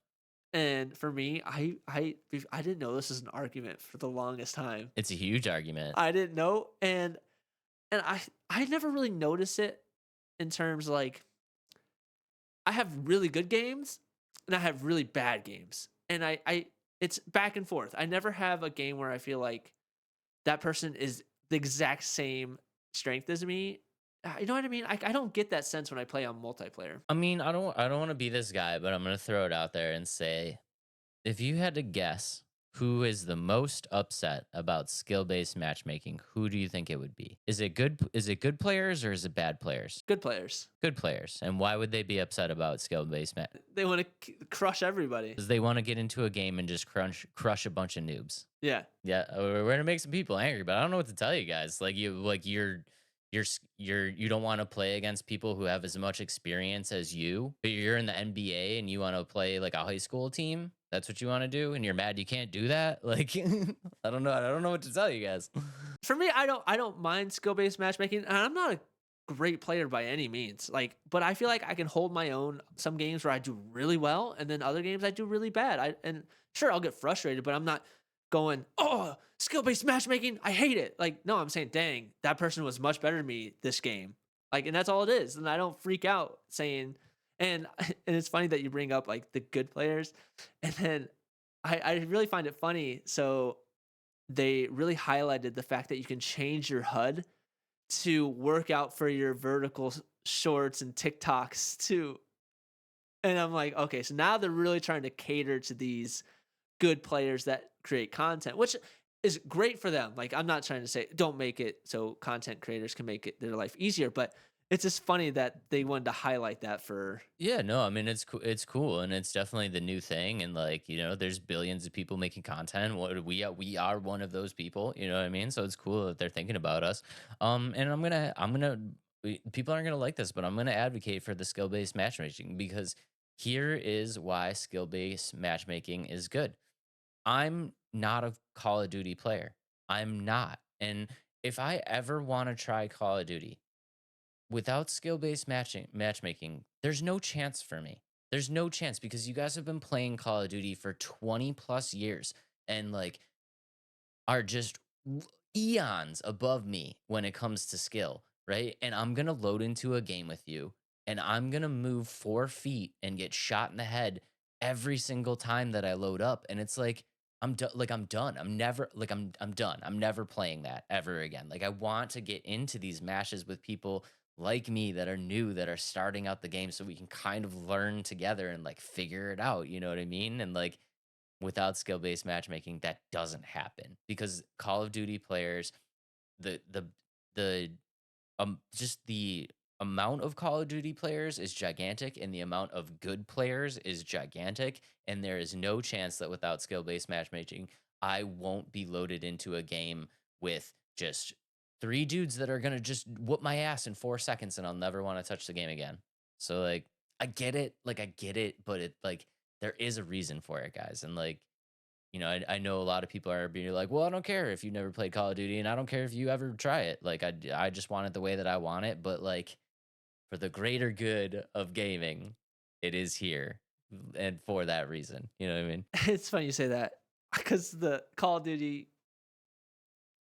And for me, I didn't know this was an argument for the longest time. It's a huge argument. I didn't know, and I never really noticed it in terms like I have really good games and I have really bad games, and I it's back and forth. I never have a game where I feel like that person is the exact same strength as me. You know what I mean? I don't get that sense when I play on multiplayer. I mean, I don't want to be this guy, but I'm going to throw it out there and say if you had to guess who is the most upset about skill-based matchmaking, who do you think it would be? Is it good players or is it bad players? Good players. Good players. And why would they be upset about skill-based match? They want to crush everybody. Because they want to get into a game and just crush a bunch of noobs. Yeah. Yeah, we're gonna make some people angry, but I don't know what to tell you guys. Like you don't want to play against people who have as much experience as you, but you're in the NBA and you want to play like a high school team. That's what you want to do, and you're mad you can't do that. Like I don't know. I don't know what to tell you guys. For me, I don't mind skill based matchmaking, and I'm not a great player by any means. Like, but I feel like I can hold my own. Some games where I do really well, and then other games I do really bad. And sure, I'll get frustrated, but I'm not going, oh, skill based matchmaking, I hate it. Like, no, I'm saying, dang, that person was much better than me this game. Like, and that's all it is. And I don't freak out saying, and and it's funny that you bring up like the good players, and then I really find it funny. So they really highlighted the fact that you can change your HUD to work out for your vertical shorts and TikToks too. And I'm like, okay, so now they're really trying to cater to these good players that create content, which is great for them. Like, I'm not trying to say don't make it so content creators can make their life easier, but it's just funny that they wanted to highlight that for. Yeah, no, I mean it's cool and it's definitely the new thing and like, there's billions of people making content. What we are one of those people, you know what I mean? So it's cool that they're thinking about us. And people aren't going to like this, but I'm going to advocate for the skill-based matchmaking because here is why skill-based matchmaking is good. I'm not a Call of Duty player. I'm not. And if I ever want to try Call of Duty, without skill-based matchmaking, there's no chance for me. There's no chance because you guys have been playing Call of Duty for 20 plus years and like are just eons above me when it comes to skill, right? And I'm going to load into a game with you and I'm going to move 4 feet and get shot in the head every single time that I load up. And it's like, I'm done. Like I'm done. I'm done. I'm never playing that ever again. Like I want to get into these matches with people like me that are new, that are starting out the game so we can kind of learn together and like figure it out. You know what I mean? And like, without skill-based matchmaking that doesn't happen because Call of Duty players the just the amount of Call of Duty players is gigantic and the amount of good players is gigantic and there is no chance that without skill-based matchmaking I won't be loaded into a game with just 3 dudes that are going to just whoop my ass in 4 seconds and I'll never want to touch the game again. So like I get it, but it like there is a reason for it, guys. And like, I know a lot of people are being like, well, I don't care if you never played Call of Duty and I don't care if you ever try it. Like, I just want it the way that I want it. But like, for the greater good of gaming, it is here. And for that reason, you know what I mean? It's funny you say that because the Call of Duty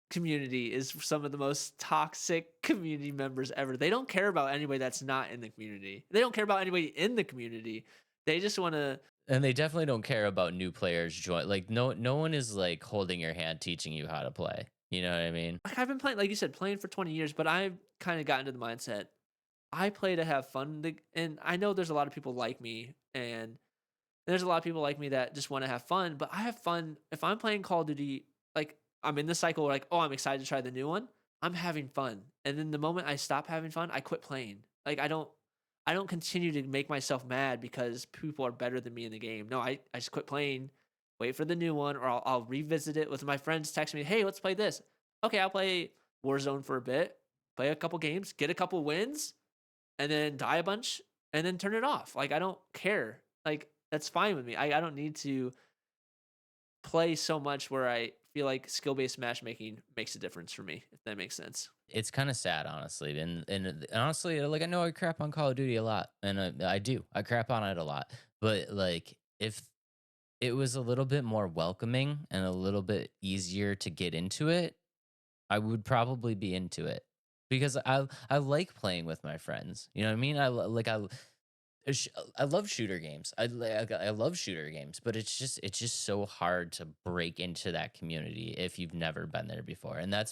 community is some of the most toxic community members ever. They don't care about anybody that's not in the community. They don't care about anybody in the community. They just want to. And they definitely don't care about new players join. Like no one is like holding your hand, teaching you how to play. You know what I mean? Like I've been playing, like you said, playing for 20 years, but I've kind of gotten to the mindset. I play to have fun, and I know there's a lot of people like me, and there's a lot of people like me that just want to have fun. But I have fun if I'm playing Call of Duty. Like I'm in the cycle where like, oh, I'm excited to try the new one. I'm having fun, and then the moment I stop having fun, I quit playing. Like I don't continue to make myself mad because people are better than me in the game. No, I just quit playing, wait for the new one, or I'll revisit it with my friends. Text me, hey, let's play this. Okay, I'll play Warzone for a bit, play a couple games, get a couple wins, and then die a bunch, and then turn it off. Like I don't care. Like that's fine with me. I don't need to play so much where I feel like skill-based matchmaking makes a difference for me, if that makes sense. It's kind of sad, honestly. And honestly, like I know I crap on Call of Duty a lot, and I do. I crap on it a lot. But like, if it was a little bit more welcoming and a little bit easier to get into it, I would probably be into it because I like playing with my friends. You know what I mean? I love shooter games. I love shooter games, but it's just so hard to break into that community if you've never been there before. And I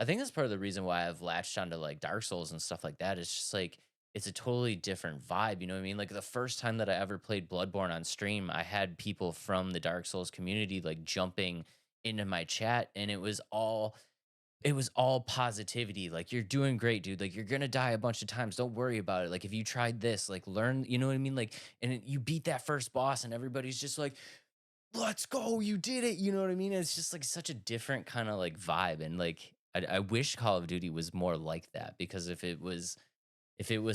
think that's part of the reason why I've latched onto like Dark Souls and stuff like that. It's just like it's a totally different vibe. You know what I mean? Like the first time that I ever played Bloodborne on stream, I had people from the Dark Souls community like jumping into my chat, and it was all positivity. Like, you're doing great, dude. Like, you're gonna die a bunch of times. Don't worry about it. Like, if you tried this, like, learn, you know what I mean? Like, and you beat that first boss, and everybody's just like, let's go, you did it. You know what I mean? It's just like such a different kind of like vibe. And like, I wish Call of Duty was more like that, because if it was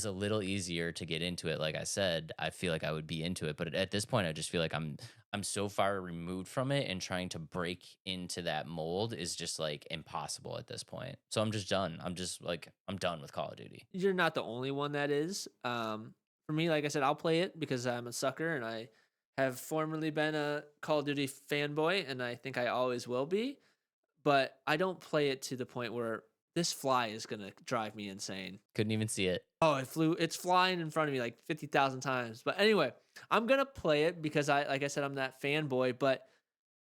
a little easier to get into it, like I said, I feel like I would be into it. But at this point, I just feel like I'm so far removed from it, and trying to break into that mold is just like impossible at this point. So I'm just done. I'm done with Call of Duty. You're not the only one that is. For me, like I said, I'll play it because I'm a sucker and I have formerly been a Call of Duty fanboy, and I think I always will be. But I don't play it to the point where this fly is gonna drive me insane. Couldn't even see it. Oh, it flew. It's flying in front of me like 50,000 times. But anyway, I'm gonna play it because like I said, I'm that fanboy. But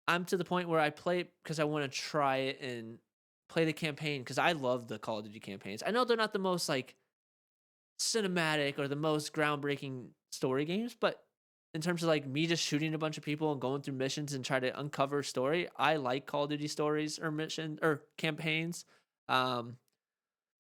I'm to the point where I play it because I want to try it and play the campaign because I love the Call of Duty campaigns. I know they're not the most like cinematic or the most groundbreaking story games, but in terms of like me just shooting a bunch of people and going through missions and try to uncover story, I like Call of Duty stories or mission or campaigns. Um,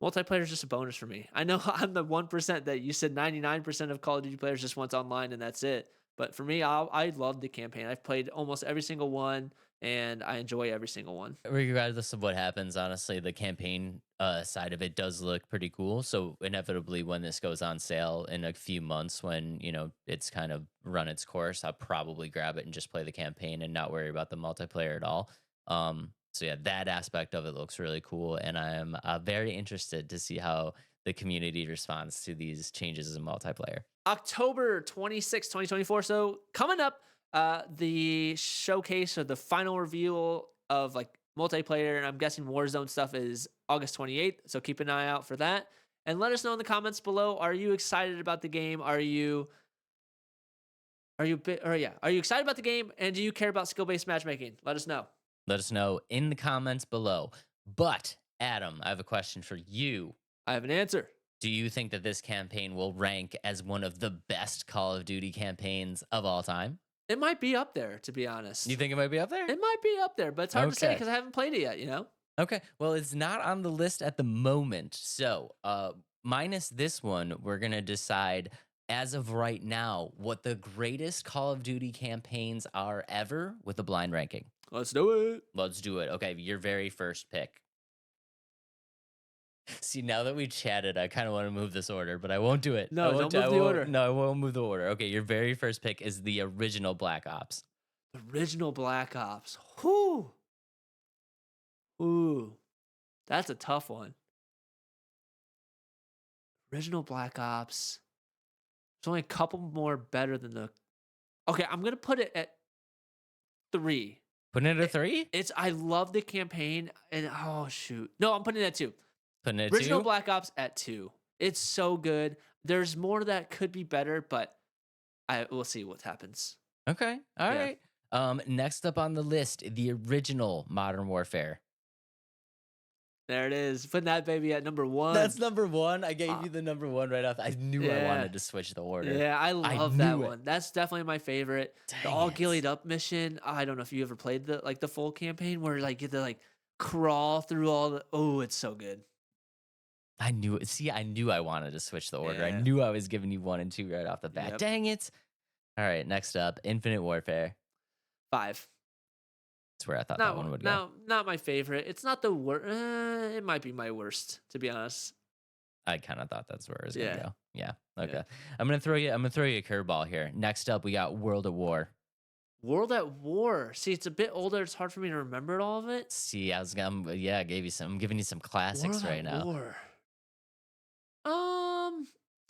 Multiplayer is just a bonus for me. I know I'm the 1% that you said 99% of Call of Duty players just wants online and that's it. But for me, I love the campaign. I've played almost every single one and I enjoy every single one. Regardless of what happens, honestly, the campaign side of it does look pretty cool. So inevitably, when this goes on sale in a few months, when it's kind of run its course, I'll probably grab it and just play the campaign and not worry about the multiplayer at all. So yeah, that aspect of it looks really cool, and I am very interested to see how the community responds to these changes in multiplayer. October 26th, 2024. So coming up, the showcase or the final reveal of like multiplayer, and I'm guessing Warzone stuff is August 28th. So keep an eye out for that. And let us know in the comments below. Are you excited about the game? Are you are you excited about the game? And do you care about skill-based matchmaking? Let us know. Let us know in the comments below. But Adam, I have a question for you. I have an answer. Do you think that this campaign will rank as one of the best Call of Duty campaigns of all time? It might be up there, to be honest. You think it might be up there? It might be up there, but it's hard to say Okay. because I haven't played it yet, you know? Okay. Well, it's not on the list at the moment. So, minus this one, we're going to decide as of right now what the greatest Call of Duty campaigns are ever with a blind ranking. Let's do it. Let's do it. Okay. Your very first pick. See, now that we chatted, I kind of want to move this order, but I won't do it. No, I won't, don't move the order. No, I won't move the order. Okay. Your very first pick is the original Black Ops. Original Black Ops. Whoo. Ooh. That's a tough one. Original Black Ops. There's only a couple more better than the. Okay, I'm gonna put it at 3. Putting it at 3? I love the campaign and oh shoot. No, I'm putting it at 2. Putting it at Original 2? Black Ops at 2. It's so good. There's more that could be better, but we'll see what happens. Okay. All Yeah. right. Next up on the list, the original Modern Warfare. There it is. Putting that baby at number 1. That's number 1. I gave you the number 1 right off. I knew I Yeah. wanted to switch the order. Yeah, I love that knew it. one. That's definitely my favorite. The Dang all it. gillied up mission. I don't know if you ever played the full campaign where like you have to like crawl through all the. Oh, it's so good. I knew it. See, I knew I wanted to switch the order. I Yeah. knew I was giving you 1 and 2 right off the bat. Yep. Dang it. All right. Next up, Infinite Warfare. 5. That's where I thought that one would go. Not my favorite. It's not the worst. It might be my worst, to be honest. I kind of thought that's where it was gonna Yeah. go. Yeah. Okay. Yeah. I'm gonna throw you a curveball here. Next up, we got World at War. World at War. See, it's a bit older. It's hard for me to remember all of it. See, I gave you some. I'm giving you some classics World right at now. War.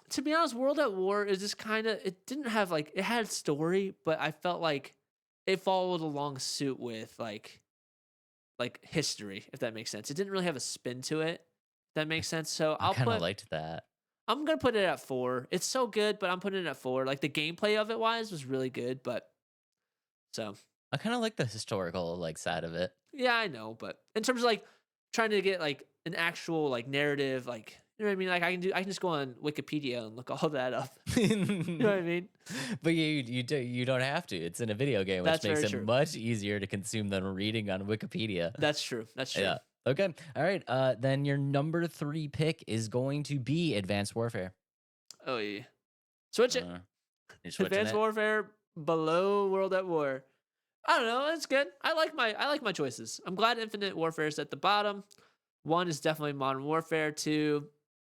To be honest, World at War is just kind of. It didn't have like it had story, but I felt like it followed along suit with like history, if that makes sense. It didn't really have a spin to it. If that makes sense. So I kind of liked that. I'm gonna put it at 4. It's so good, but I'm putting it at 4. Like the gameplay of it wise was really good, but so I kind of like the historical like side of it. yeah, I know. But in terms of like trying to get like an actual like narrative, like You know what I mean? Like I can just go on Wikipedia and look all that up. You know what I mean? But you don't have to. It's in a video game, which That's makes very it true. much easier to consume than reading on Wikipedia. That's true. That's true. Yeah. Okay. All right. Then your number 3 pick is going to be Advanced Warfare. Oh yeah. Switch it. Uh, you're switching Advanced it. Warfare below World at War. I don't know. It's good. I like my choices. I'm glad Infinite Warfare is at the bottom. 1 is definitely Modern Warfare. 2,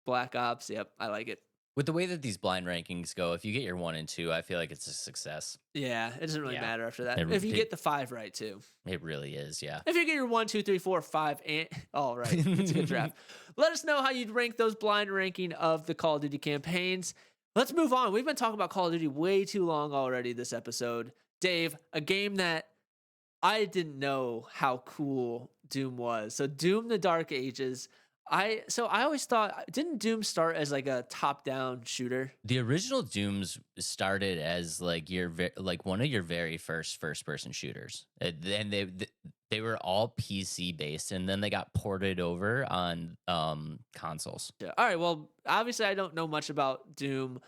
Black Ops. Yep, I like it. With the way that these blind rankings go, if you get your 1 and 2, I feel like it's a success. Yeah, it doesn't really Yeah. matter after that. It- If you it- get the 5 right too. It really is. Yeah. If you get your 1, 2, 3, 4, 5, and all right, it's a good draft. Let us know how you'd rank those blind ranking of the Call of Duty campaigns. Let's move on. We've been talking about Call of Duty way too long already this episode. Dave, a game that I didn't know how cool Doom was. So Doom: The Dark Ages. I always thought, didn't Doom start as like a top-down shooter? The original Dooms started as like like one of your very first person shooters, and they were all PC based, and then they got ported over on consoles. Yeah. All right. Well, obviously I don't know much about Doom.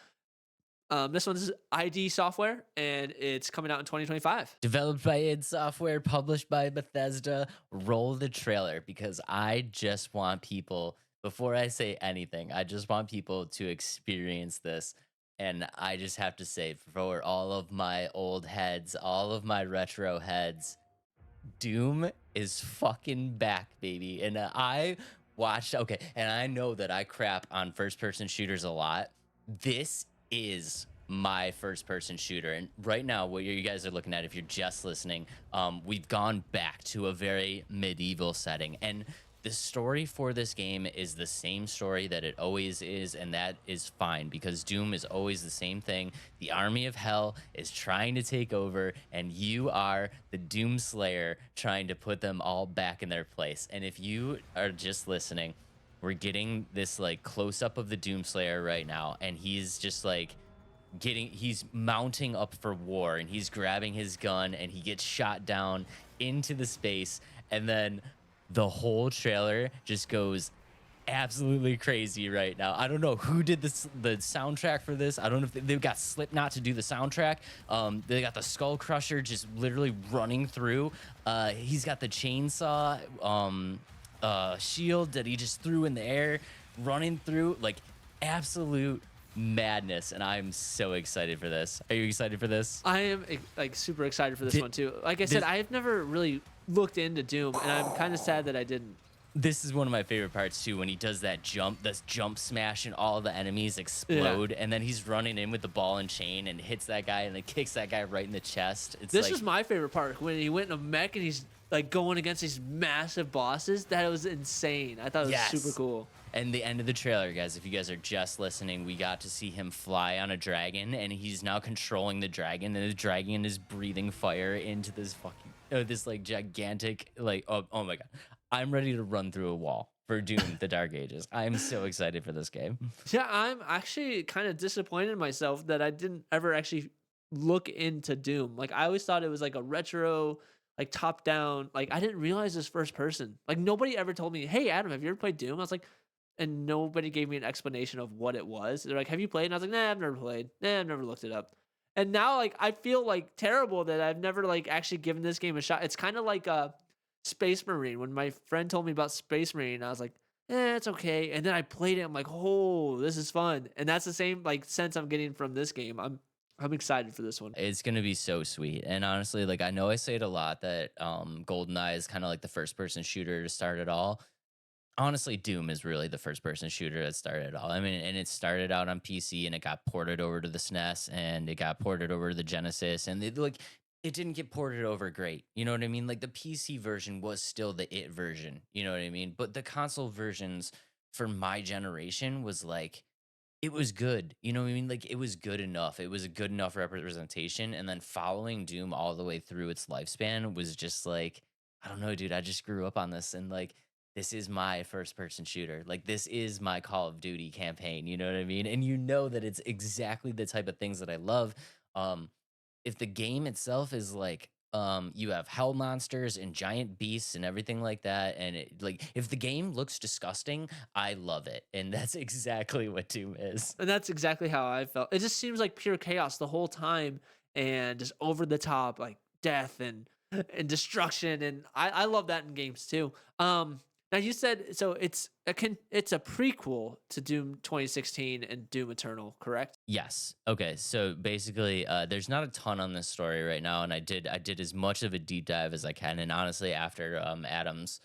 This one's ID Software, and it's coming out in 2025. Developed by id Software, published by Bethesda. Roll the trailer, because I just want people, before I say anything, I just want people to experience this. And I just have to say, for all of my old heads, all of my retro heads, Doom is fucking back, baby. And I watched, okay, and I know that I crap on first person shooters a lot. This is my first person shooter. And right now, what you guys are looking at, if you're just listening, we've gone back to a very medieval setting. And the story for this game is the same story that it always is, and that is fine, because Doom is always the same thing. The army of hell is trying to take over, and you are the Doom Slayer trying to put them all back in their place. And if you are just listening, we're getting this like close up of the Doom Slayer right now, and he's just like he's mounting up for war, and he's grabbing his gun, and he gets shot down into the space, and then the whole trailer just goes absolutely crazy right now. I don't know who did the soundtrack for this. I don't know if they've got Slipknot to do the soundtrack. They got the Skull Crusher just literally running through. He's got the chainsaw shield that he just threw in the air, running through, like absolute madness. And I'm so excited for this. Are you excited for this? I am like super excited for this one too. Like I said, I've never really looked into Doom, and I'm kind of sad that I didn't. This is one of my favorite parts too, when he does that jump smash, and all the enemies explode, and then he's running in with the ball and chain and hits that guy and then kicks that guy right in the chest. This is my favorite part, when he went in a mech and he's like going against these massive bosses. That was insane. I thought it was super cool. And the end of the trailer, guys, if you guys are just listening, we got to see him fly on a dragon, and he's now controlling the dragon, and the dragon is breathing fire into this fucking this like gigantic like oh my god. I'm ready to run through a wall for Doom: The Dark Ages. I'm so excited for this game. Yeah, I'm actually kind of disappointed in myself that I didn't ever actually look into Doom. Like I always thought it was like a retro, like top down. Like I didn't realize this first person. Like nobody ever told me, "Hey Adam, have you ever played Doom?" I was like, and nobody gave me an explanation of what it was. They're like, "Have you played?" And I was like, "Nah, I've never played. Nah, I've never looked it up." And now like I feel like terrible that I've never like actually given this game a shot. It's kind of like Space Marine. When my friend told me about Space Marine, I was like, it's okay. And then I played it. I'm like, oh, this is fun. And that's the same like sense I'm getting from this game. I'm excited for this one. It's gonna be so sweet. And honestly, like I know I say it a lot that GoldenEye is kind of like the first person shooter to start it all. Honestly, Doom is really the first person shooter that started it all. I mean, and it started out on PC, and it got ported over to the SNES, and it got ported over to the Genesis, and it didn't get ported over great. You know what I mean? Like the PC version was still the it version. You know what I mean? But the console versions for my generation was like, it was good. You know what I mean? Like it was good enough. It was a good enough representation. And then following Doom all the way through its lifespan was just like, I don't know, dude. I just grew up on this, and like, this is my first person shooter. Like this is my Call of Duty campaign. You know what I mean? And you know that it's exactly the type of things that I love. If the game itself is like You have hell monsters and giant beasts and everything like that. And like, if the game looks disgusting, I love it, and that's exactly what Doom is. And that's exactly how I felt. It just seems like pure chaos the whole time and just over the top, like death and destruction. And I love that in games too. Now you said so it's a prequel to Doom 2016 and Doom Eternal, correct? Yes. Okay. So basically, there's not a ton on this story right now, and I did as much of a deep dive as I can. And honestly, after Adam's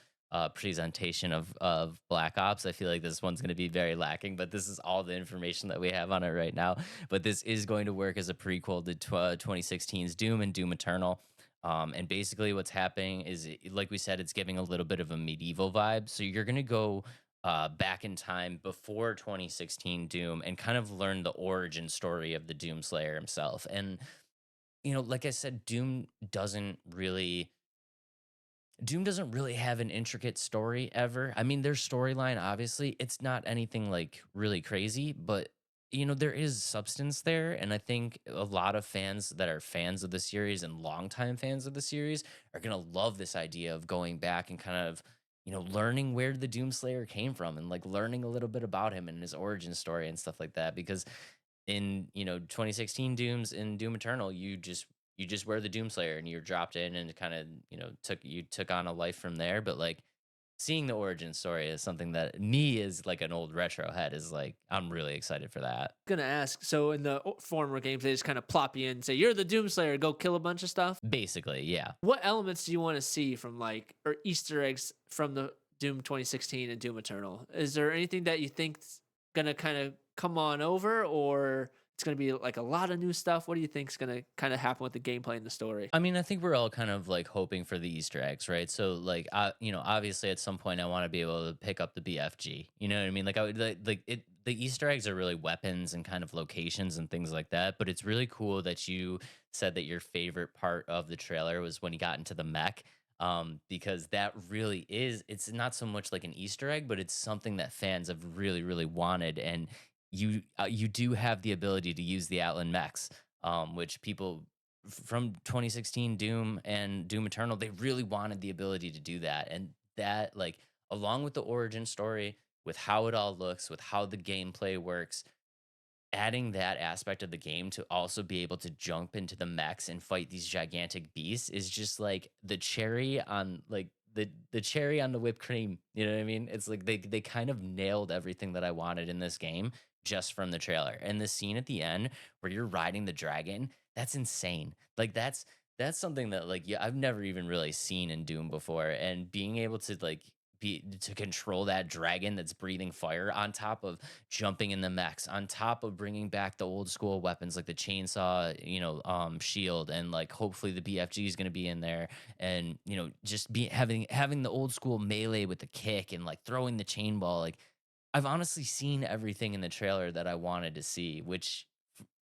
presentation of Black Ops, I feel like this one's going to be very lacking. But this is all the information that we have on it right now. But this is going to work as a prequel to 2016's Doom and Doom Eternal. And basically, what's happening is, like we said, it's giving a little bit of a medieval vibe. So you're going to go back in time before 2016 Doom and kind of learn the origin story of the Doom Slayer himself. And like I said, Doom doesn't really have an intricate story ever. I mean, their storyline, obviously, it's not anything like really crazy, but there is substance there. And I think a lot of fans that are fans of the series and longtime fans of the series are going to love this idea of going back and kind of, learning where the Doomslayer came from and like learning a little bit about him and his origin story and stuff like that. Because in 2016 Dooms and Doom Eternal, you just wear the Doomslayer and you're dropped in and kind of took on a life from there. But like seeing the origin story is something that me as like an old retro head is like I'm really excited for that. Gonna ask. So in the former games, they just kind of plop you in, and say you're the Doomslayer, go kill a bunch of stuff. Basically, yeah. What elements do you want to see from like or Easter eggs from the Doom 2016 and Doom Eternal? Is there anything that you think's gonna kind of come on over, or it's gonna be like a lot of new stuff? What do you think's gonna kind of happen with the gameplay and the story? I mean, I think we're all kind of like hoping for the Easter eggs, right? So, like, obviously, at some point, I want to be able to pick up the BFG. You know what I mean? Like, I would like it. The Easter eggs are really weapons and kind of locations and things like that. But it's really cool that you said that your favorite part of the trailer was when he got into the mech. Because that really is. It's not so much like an Easter egg, but it's something that fans have really, really wanted, and you do have the ability to use the Outland mechs, which people from 2016 Doom and Doom Eternal, they really wanted the ability to do that. And that, like, along with the origin story, with how it all looks, with how the gameplay works, adding that aspect of the game to also be able to jump into the mechs and fight these gigantic beasts is just like the cherry on like the cherry on the whipped cream. You know what I mean? It's like they kind of nailed everything that I wanted in this game just from the trailer. And the scene at the end where you're riding the dragon, that's insane. Like that's something that like yeah, I've never even really seen in Doom before. And being able to like to control that dragon that's breathing fire on top of jumping in the mechs, on top of bringing back the old school weapons like the chainsaw, shield, and like hopefully the BFG is going to be in there, and just be having the old school melee with the kick and like throwing the chain ball. Like I've honestly seen everything in the trailer that I wanted to see, which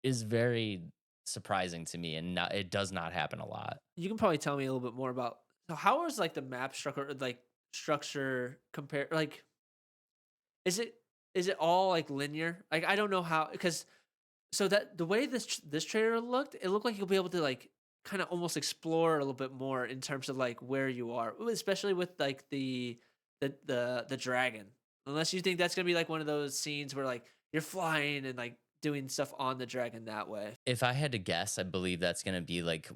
is very surprising to me, and it does not happen a lot. You can probably tell me a little bit more about so how is like the map structure like structure compare like is it all like linear? Like I don't know how because so that the way this trailer looked, it looked like you'll be able to like kind of almost explore a little bit more in terms of like where you are, especially with like the dragon. Unless you think that's gonna be like one of those scenes where like you're flying and like doing stuff on the dragon that way. If I had to guess, I believe that's gonna be like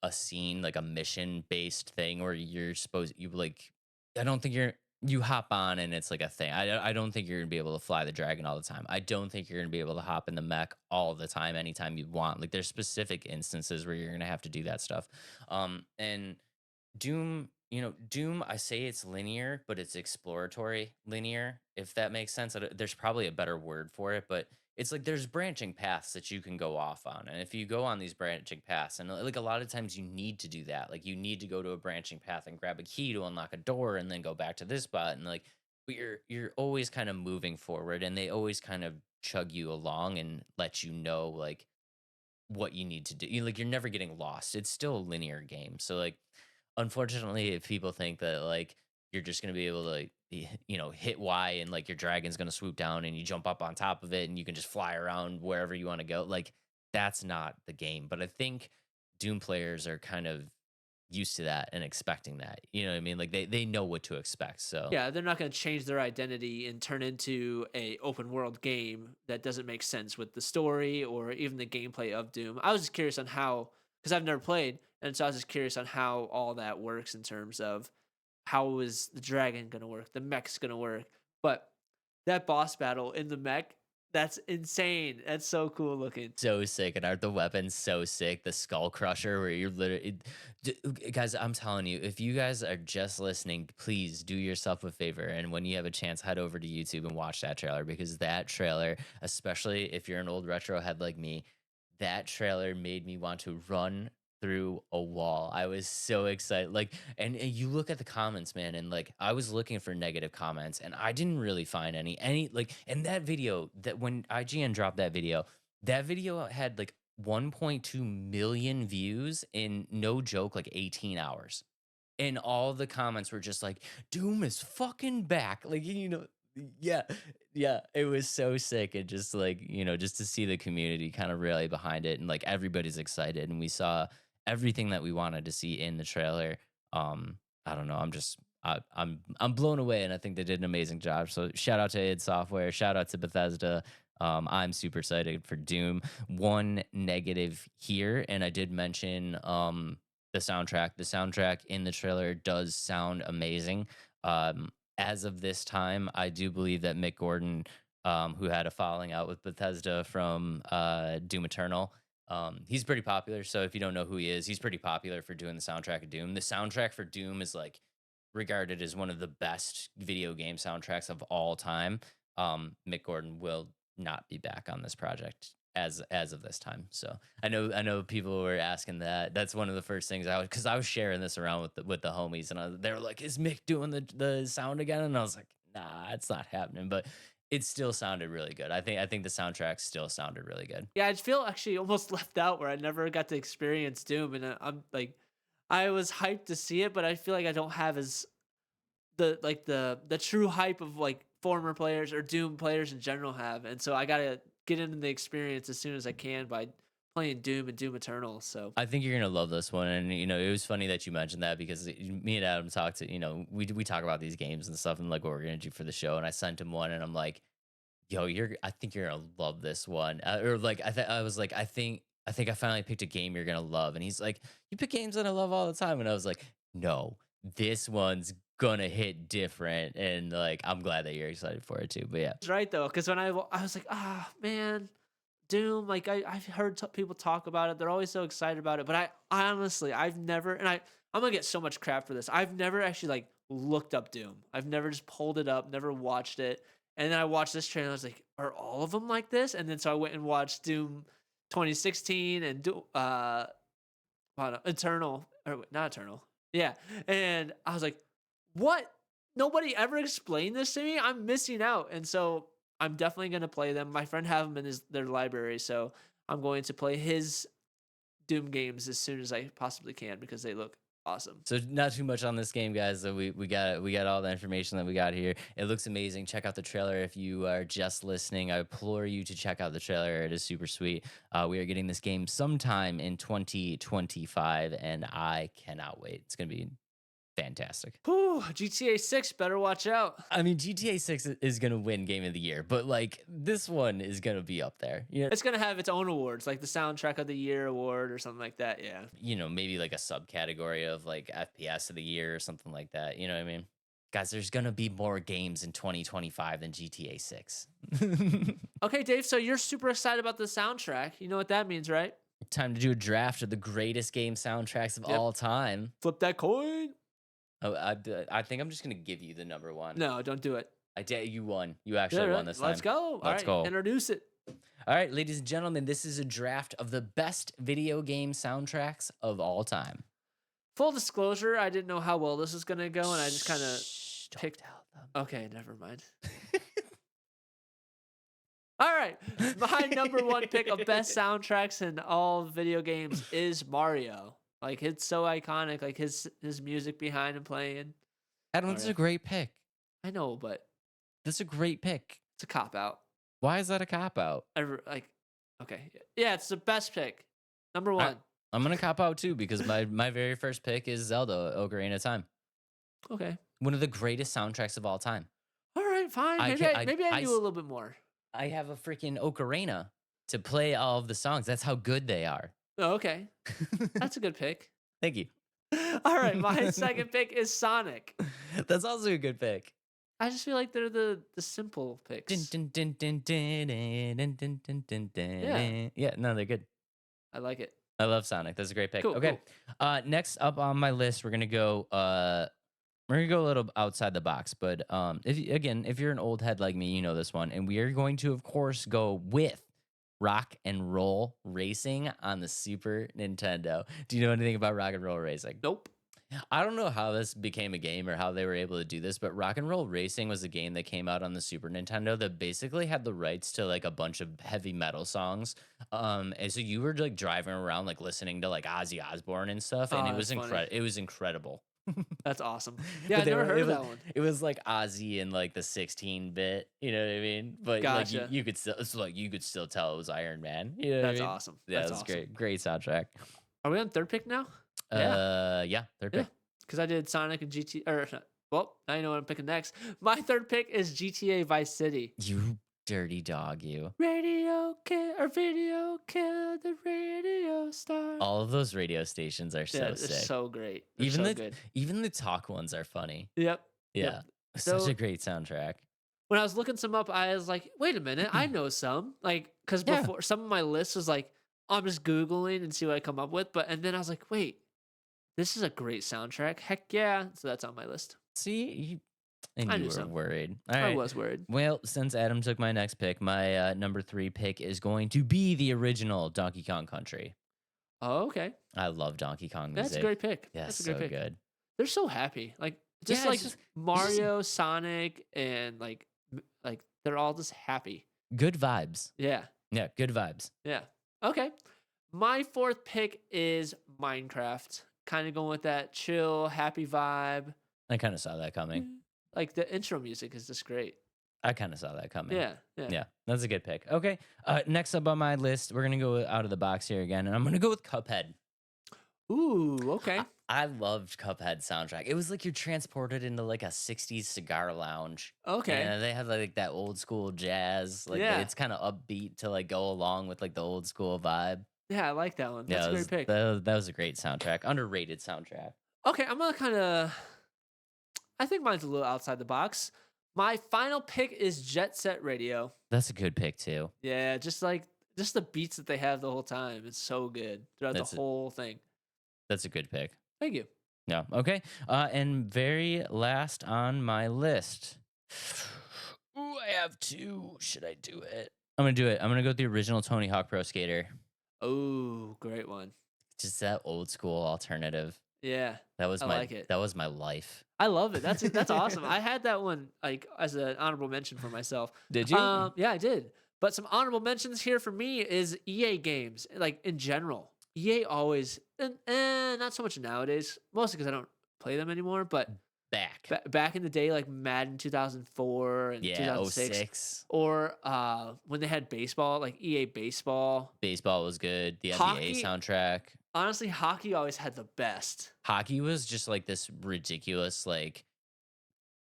a scene, like a mission based thing where you're supposed you like. I don't think you hop on and it's like a thing. I don't think you're gonna be able to fly the dragon all the time. I don't think you're gonna be able to hop in the mech all the time, anytime you want. Like there's specific instances where you're gonna have to do that stuff. And Doom, I say it's linear, but it's exploratory linear, if that makes sense. There's probably a better word for it, but it's like there's branching paths that you can go off on. And if you go on these branching paths, and like a lot of times you need to do that, like you need to go to a branching path and grab a key to unlock a door and then go back to this spot. And like, but you're always kind of moving forward, and they always kind of chug you along and let you know like what you need to do. Like you're never getting lost. It's still a linear game. So like unfortunately, if people think that like you're just gonna be able to like hit Y and like your dragon's gonna swoop down and you jump up on top of it and you can just fly around wherever you want to go, like that's not the game. But I think Doom players are kind of used to that and expecting that. You know what I mean? Like they know what to expect. So Yeah, they're not going to change their identity and turn into a open world game that doesn't make sense with the story or even the gameplay of Doom. I was just curious on how, because I've never played, and so I was just curious on how all that works in terms of how is the dragon going to work, the mech's going to work. But that boss battle in the mech, that's insane. That's so cool looking. so sick, and aren't the weapons so sick? The skull crusher, where you're literally, guys. I'm telling you, if you guys are just listening, please do yourself a favor, and when you have a chance, head over to YouTube and watch that trailer, because that trailer, especially if you're an old retro head like me, that trailer made me want to run through a wall. I was so excited. Like, and you look at the comments, man, and like I was looking for negative comments and I didn't really find any like, and that video, that when IGN dropped that video had like 1.2 million views in, no joke, like 18 hours. And all the comments were just like, Doom is fucking back. Like, yeah, yeah, it was so sick. And just like, just to see the community kind of rally behind it, and like everybody's excited. And we saw everything that we wanted to see in the trailer. I don't know. I'm blown away, and I think they did an amazing job. So shout out to id Software, shout out to Bethesda. I'm super excited for Doom. One negative here, and I did mention the soundtrack. The soundtrack in the trailer does sound amazing. As of this time, I do believe that Mick Gordon, who had a falling out with Bethesda from Doom Eternal, he's pretty popular. So if you don't know who he is, he's pretty popular for doing the soundtrack of Doom. The soundtrack for Doom is like regarded as one of the best video game soundtracks of all time. Mick Gordon will not be back on this project as of this time. So I know people were asking that. That's one of the first things because I was sharing this around with the homies, and they were like, "Is Mick doing the sound again?" And I was like, "Nah, it's not happening." But it still sounded really good. I think the soundtrack still sounded really good. Yeah, I feel actually almost left out where I never got to experience Doom, and I'm like, I was hyped to see it, but I feel like I don't have as the true hype of like former players or Doom players in general have, and so I gotta get into the experience as soon as I can by playing Doom and Doom Eternal. So I think you're gonna love this one, and it was funny that you mentioned that, because me and Adam talked to, we talk about these games and stuff and like what we're gonna do for the show, and I sent him one, and I'm like, yo, I think you're gonna love this one, or like I was like, I think I finally picked a game you're gonna love, and he's like, you pick games that I love all the time, and I was like, no, this one's gonna hit different, and like I'm glad that you're excited for it too. But yeah, it's right though, because when I was like, ah man, Doom, like I've heard people talk about it. They're always so excited about it, but I honestly I've never, and I'm gonna get so much crap for this. I've never actually like looked up Doom. I've never just pulled it up, never watched it. And then I watched this trailer. I was like, are all of them like this? And then so I went and watched Doom 2016 and Eternal, or not Eternal. Yeah. And I was like, what? Nobody ever explained this to me? I'm missing out. And so I'm definitely going to play them. My friend have them in their library. So I'm going to play his Doom games as soon as I possibly can because they look awesome. so not too much on this game, guys. So we got all the information that we got here. It looks amazing. Check out the trailer if you are just listening. I implore you to check out the trailer. It is super sweet. We are getting this game sometime in 2025, and I cannot wait. It's gonna be fantastic. Whew, GTA 6, better watch out. I mean, GTA 6 is gonna win Game of the Year, but like this one is gonna be up there. It's going to have its own awards, like the Soundtrack of the Year award or something like that. Yeah. Maybe like a subcategory of like FPS of the year or something like that. You know what I mean? Guys, there's gonna be more games in 2025 than GTA 6. Okay, Dave, so you're super excited about the soundtrack. You know what that means, right? Time to do a draft of the greatest game soundtracks of Yep. all time. Flip that coin. Oh, I think I'm just gonna give you the number one. No, don't do it. I dare you won. You actually Yeah, won this time. Let's go. Let's All right, go. introduce it. All right, ladies and gentlemen, this is a draft of the best video game soundtracks of all time. Full disclosure, I didn't know how well this was going to go, and I just kind of Don't picked. tell them. Okay, never mind. All right, my number one pick of best soundtracks in all video games is Mario. Like, it's so iconic. Like his music behind him playing. Adam, that's a great pick. I know, but That's a great pick. it's a cop out. Why is that a cop out? Okay, yeah, it's the best pick. Number one. I'm gonna cop out too because my very first pick is Zelda: Ocarina of Time, Okay. one of the greatest soundtracks of all time. All right, fine. I Maybe can I knew a little bit more. I have a freaking ocarina to play all of the songs. That's how good they are. Oh, okay. That's a good pick. Thank you. All right, my second pick is Sonic. That's also a good pick. I just feel like they're the simple picks. Yeah, no, they're good. I like it. I love Sonic. That's a great pick. Cool, Okay. cool. Next up on my list, we're gonna go a little outside the box, but if you're an old head like me, you know this one, and we are going to, of course, go with Rock and Roll Racing on the Super Nintendo. Do you know anything about Rock and Roll Racing? Nope. I don't know how this became a game or how they were able to do this, but Rock and Roll Racing was a game that came out on the Super Nintendo that basically had the rights to like a bunch of heavy metal songs. And so you were like driving around like listening to like Ozzy Osbourne and stuff, and Oh, it was that's funny. It was incredible. That's awesome. Yeah, But I never heard of was, that one. It was like Ozzy in like the 16-bit, you know what I mean? But Gotcha. like you could still, it's like you could still tell it was Iron Man. You know what That's I mean? awesome. Yeah, That's that's awesome. great soundtrack. Are we on third pick now? Yeah, third Yeah. pick. Because I did Sonic and GTA. Or, well, now you know what I'm picking next. My third pick is GTA Vice City. You dirty dog, you. Radio kill or video kill the radio star. All of those radio stations are so yeah, they're sick. so great. They're even so the good. even the talk ones are funny. Yep. Yeah. Yep. Such So- a great soundtrack. When I was looking some up, I was like, wait a minute, I know some. Like, because Yeah. before some of my list was like, I'm just Googling and see what I come up with. And then I was like, wait, this is a great soundtrack. Heck yeah. So that's on my list. See, and I you knew were some. worried. All I right. was worried. Well, since Adam took my next pick, my number 3 pick is going to be the original Donkey Kong Country. Oh, okay. I love Donkey Kong music. That's a great pick. Yeah, That's a so great pick. good. They're so happy. Like, just Yeah, like it's just Mario, Sonic, and like they're all just happy. Good vibes. Yeah. Yeah, good vibes. Yeah. Okay. My fourth pick is Minecraft. Kind of going with that chill, happy vibe. I kind of saw that coming. Like the intro music is just great. I kind of saw that coming. Yeah. Yeah. Yeah, that's a good pick. Okay. Next up on my list, we're going to go out of the box here again, and I'm going to go with Cuphead. Ooh, okay. I loved Cuphead soundtrack. It was like you're transported into like a 60s cigar lounge. Okay. And they have like that old school jazz. Like Yeah. it's kind of upbeat to like go along with like the old school vibe. Yeah, I like that one. That's Yeah, a great pick. that was a great soundtrack. Underrated soundtrack. Okay, I'm gonna kind of. I think mine's a little outside the box. My final pick is Jet Set Radio. That's a good pick too. Yeah, just the beats that they have the whole time. It's so good throughout That's the whole thing. That's a good pick. Thank you. Yeah. Okay. And very last on my list. Ooh, I have 2. Should I do it? I'm gonna do it. I'm gonna go with the original Tony Hawk Pro Skater. Oh, great one. Just that old school alternative. Yeah, That was I my like it. that was my life. I love it. That's awesome. I had that one like as an honorable mention for myself. Did you? Yeah, I did. But some honorable mentions here for me is EA games, like in general. EA always, and not so much nowadays, mostly because I don't play them anymore. But Back. back in the day, like Madden 2004 and Yeah, 2006, 06. or when they had baseball, like EA Baseball. Baseball was good. The NBA Hockey- soundtrack. Honestly, hockey always had the best. Hockey was just like this ridiculous, like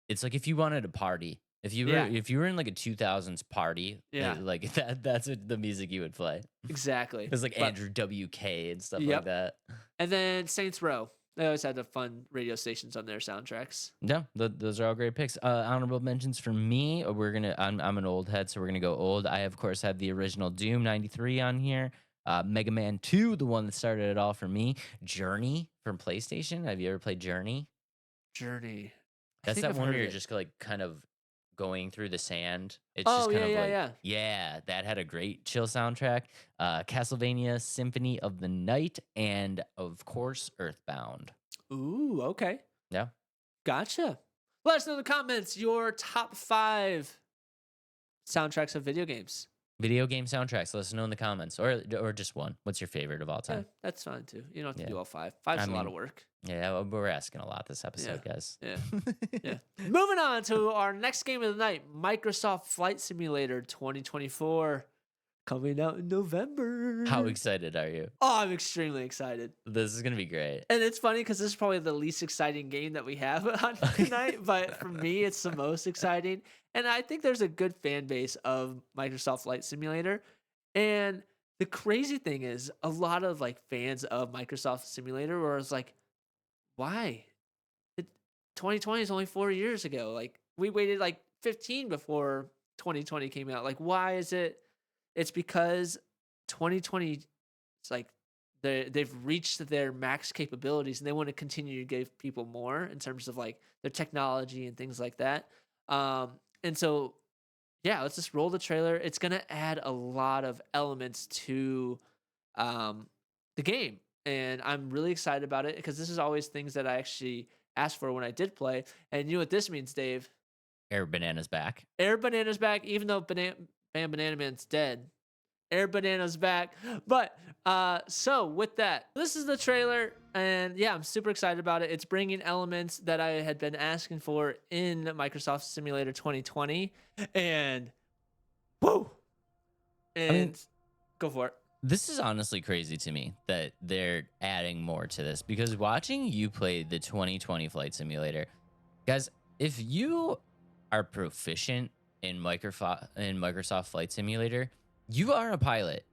it's like if you wanted to party. If you were Yeah. if you were in like a 2000s party, Yeah. like that's what the music you would play. Exactly. It was like But- Andrew WK and stuff Yep. like that. And then Saints Row. They always had the fun radio stations on their soundtracks. No, those are all great picks. Honorable mentions for me. I'm an old head, so we're gonna go old. I of course had the original Doom '93 on here. Mega Man 2, the one that started it all for me. Journey from PlayStation. Have you ever played Journey? Journey. I That's think that I've one heard where of you're it. just like kind of going through the sand. It's Oh, just kind yeah, of yeah, like yeah. yeah, that had a great chill soundtrack. Castlevania Symphony of the Night, and of course Earthbound. Ooh, okay. Yeah. Gotcha. Let us know in the comments your top 5 soundtracks of video games. Video game soundtracks. Let us know in the comments, or just one. What's your favorite of all Yeah, time? that's fine too. You don't have to Yeah. do all 5. 5's I a lot of mean- work. Yeah, we're asking a lot this episode, guys. Yeah. Yeah. Moving on to our next game of the night, Microsoft Flight Simulator 2024. coming out in November. How excited are you? Oh, I'm extremely excited. This is gonna be great. And it's funny because this is probably the least exciting game that we have on tonight, but for me, it's the most exciting. And I think there's a good fan base of Microsoft Flight Simulator. And the crazy thing is, a lot of like fans of Microsoft Simulator were like, why? It, 2020 is only 4 years ago. Like, we waited like 15 before 2020 came out. Like, why is it? It's because 2020 is like they've reached their max capabilities and they want to continue to give people more in terms of like their technology and things like that. And so yeah, let's just roll the trailer. It's gonna add a lot of elements to the game, and I'm really excited about it because this is always things that I actually asked for when I did play. And you know what this means, Dave? Air Banana's back. Air Banana's back, even though Banana Man's dead. Air Banana's back. But so with that, this is the trailer, and yeah, I'm super excited about it. It's bringing elements that I had been asking for in Microsoft Simulator 2020, and whoa, and go for it. This is honestly crazy to me that they're adding more to this because watching you play the 2020 Flight Simulator, guys, if you are proficient in Microsoft Flight Simulator, you are a pilot.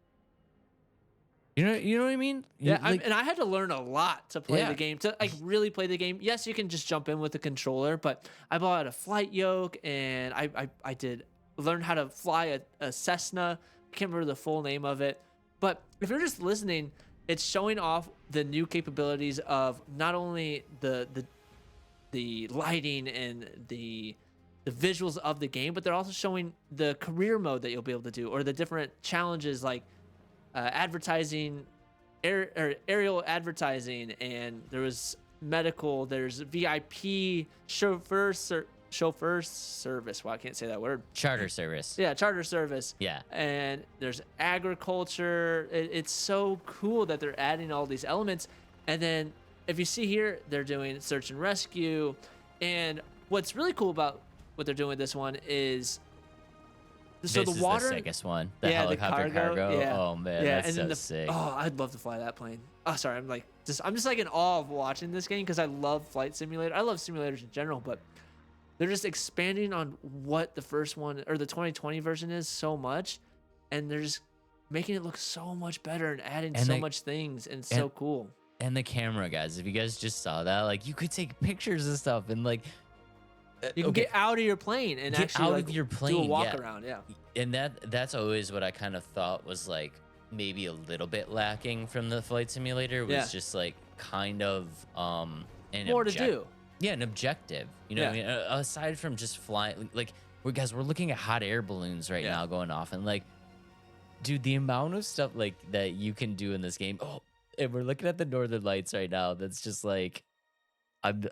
You know what I mean? Yeah, Like, and I had to learn a lot to play Yeah. the game, to like really play the game. Yes, you can just jump in with the controller, but I bought a flight yoke and I did learn how to fly a Cessna. I can't remember the full name of it. But if you're just listening, it's showing off the new capabilities of not only the lighting and the visuals of the game, but they're also showing the career mode that you'll be able to do, or the different challenges like advertising, aerial advertising, and there was medical. There's VIP chauffeur service. Well, I can't say that word. charter service. Yeah, charter service. Yeah. And there's agriculture. It's so cool that they're adding all these elements. And then if you see here, they're doing search and rescue. And what's really cool about what they're doing with this one is so this the is water. the sickest one. The Yeah, the helicopter cargo. yeah. Oh man, Yeah, that's and then so sick. Oh, I'd love to fly that plane. Oh, sorry, I'm just like in awe of watching this game because I love Flight Simulator. I love simulators in general, but they're just expanding on what the first one or the 2020 version is so much, and they're just making it look so much better and adding And so they- much things, and so cool. And the camera, guys. If you guys just saw that, like you could take pictures and stuff, and like You can okay, get out of your plane and Get actually out like, of your do a plane, walk yeah. around. Yeah. and that's always what I kind of thought was like maybe a little bit lacking from the Flight Simulator was Yeah. just like kind of an More to do. Yeah, an objective. You know what I mean? Aside from just flying, like we're looking at hot air balloons right Yeah. now going off, and like, dude, the amount of stuff like that you can do in this game. Oh, and we're looking at the Northern Lights right now. That's just like, I'm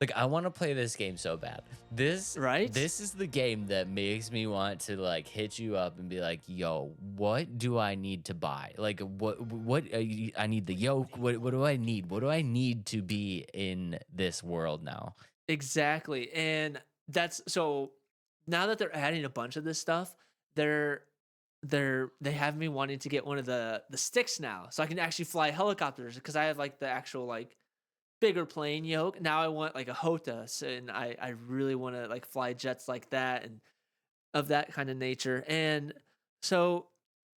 like, I want to play this game so bad. This Right? This is the game that makes me want to like hit you up and be like, yo, what do I need to buy? Like, what I need the yoke. What do I need? What do I need to be in this world now? Exactly. And that's so now that they're adding a bunch of this stuff, they have me wanting to get one of the sticks now, so I can actually fly helicopters because I have like the actual like bigger plane yoke. Now I want like a HOTAS, and I really want to like fly jets like that and of that kind of nature. And so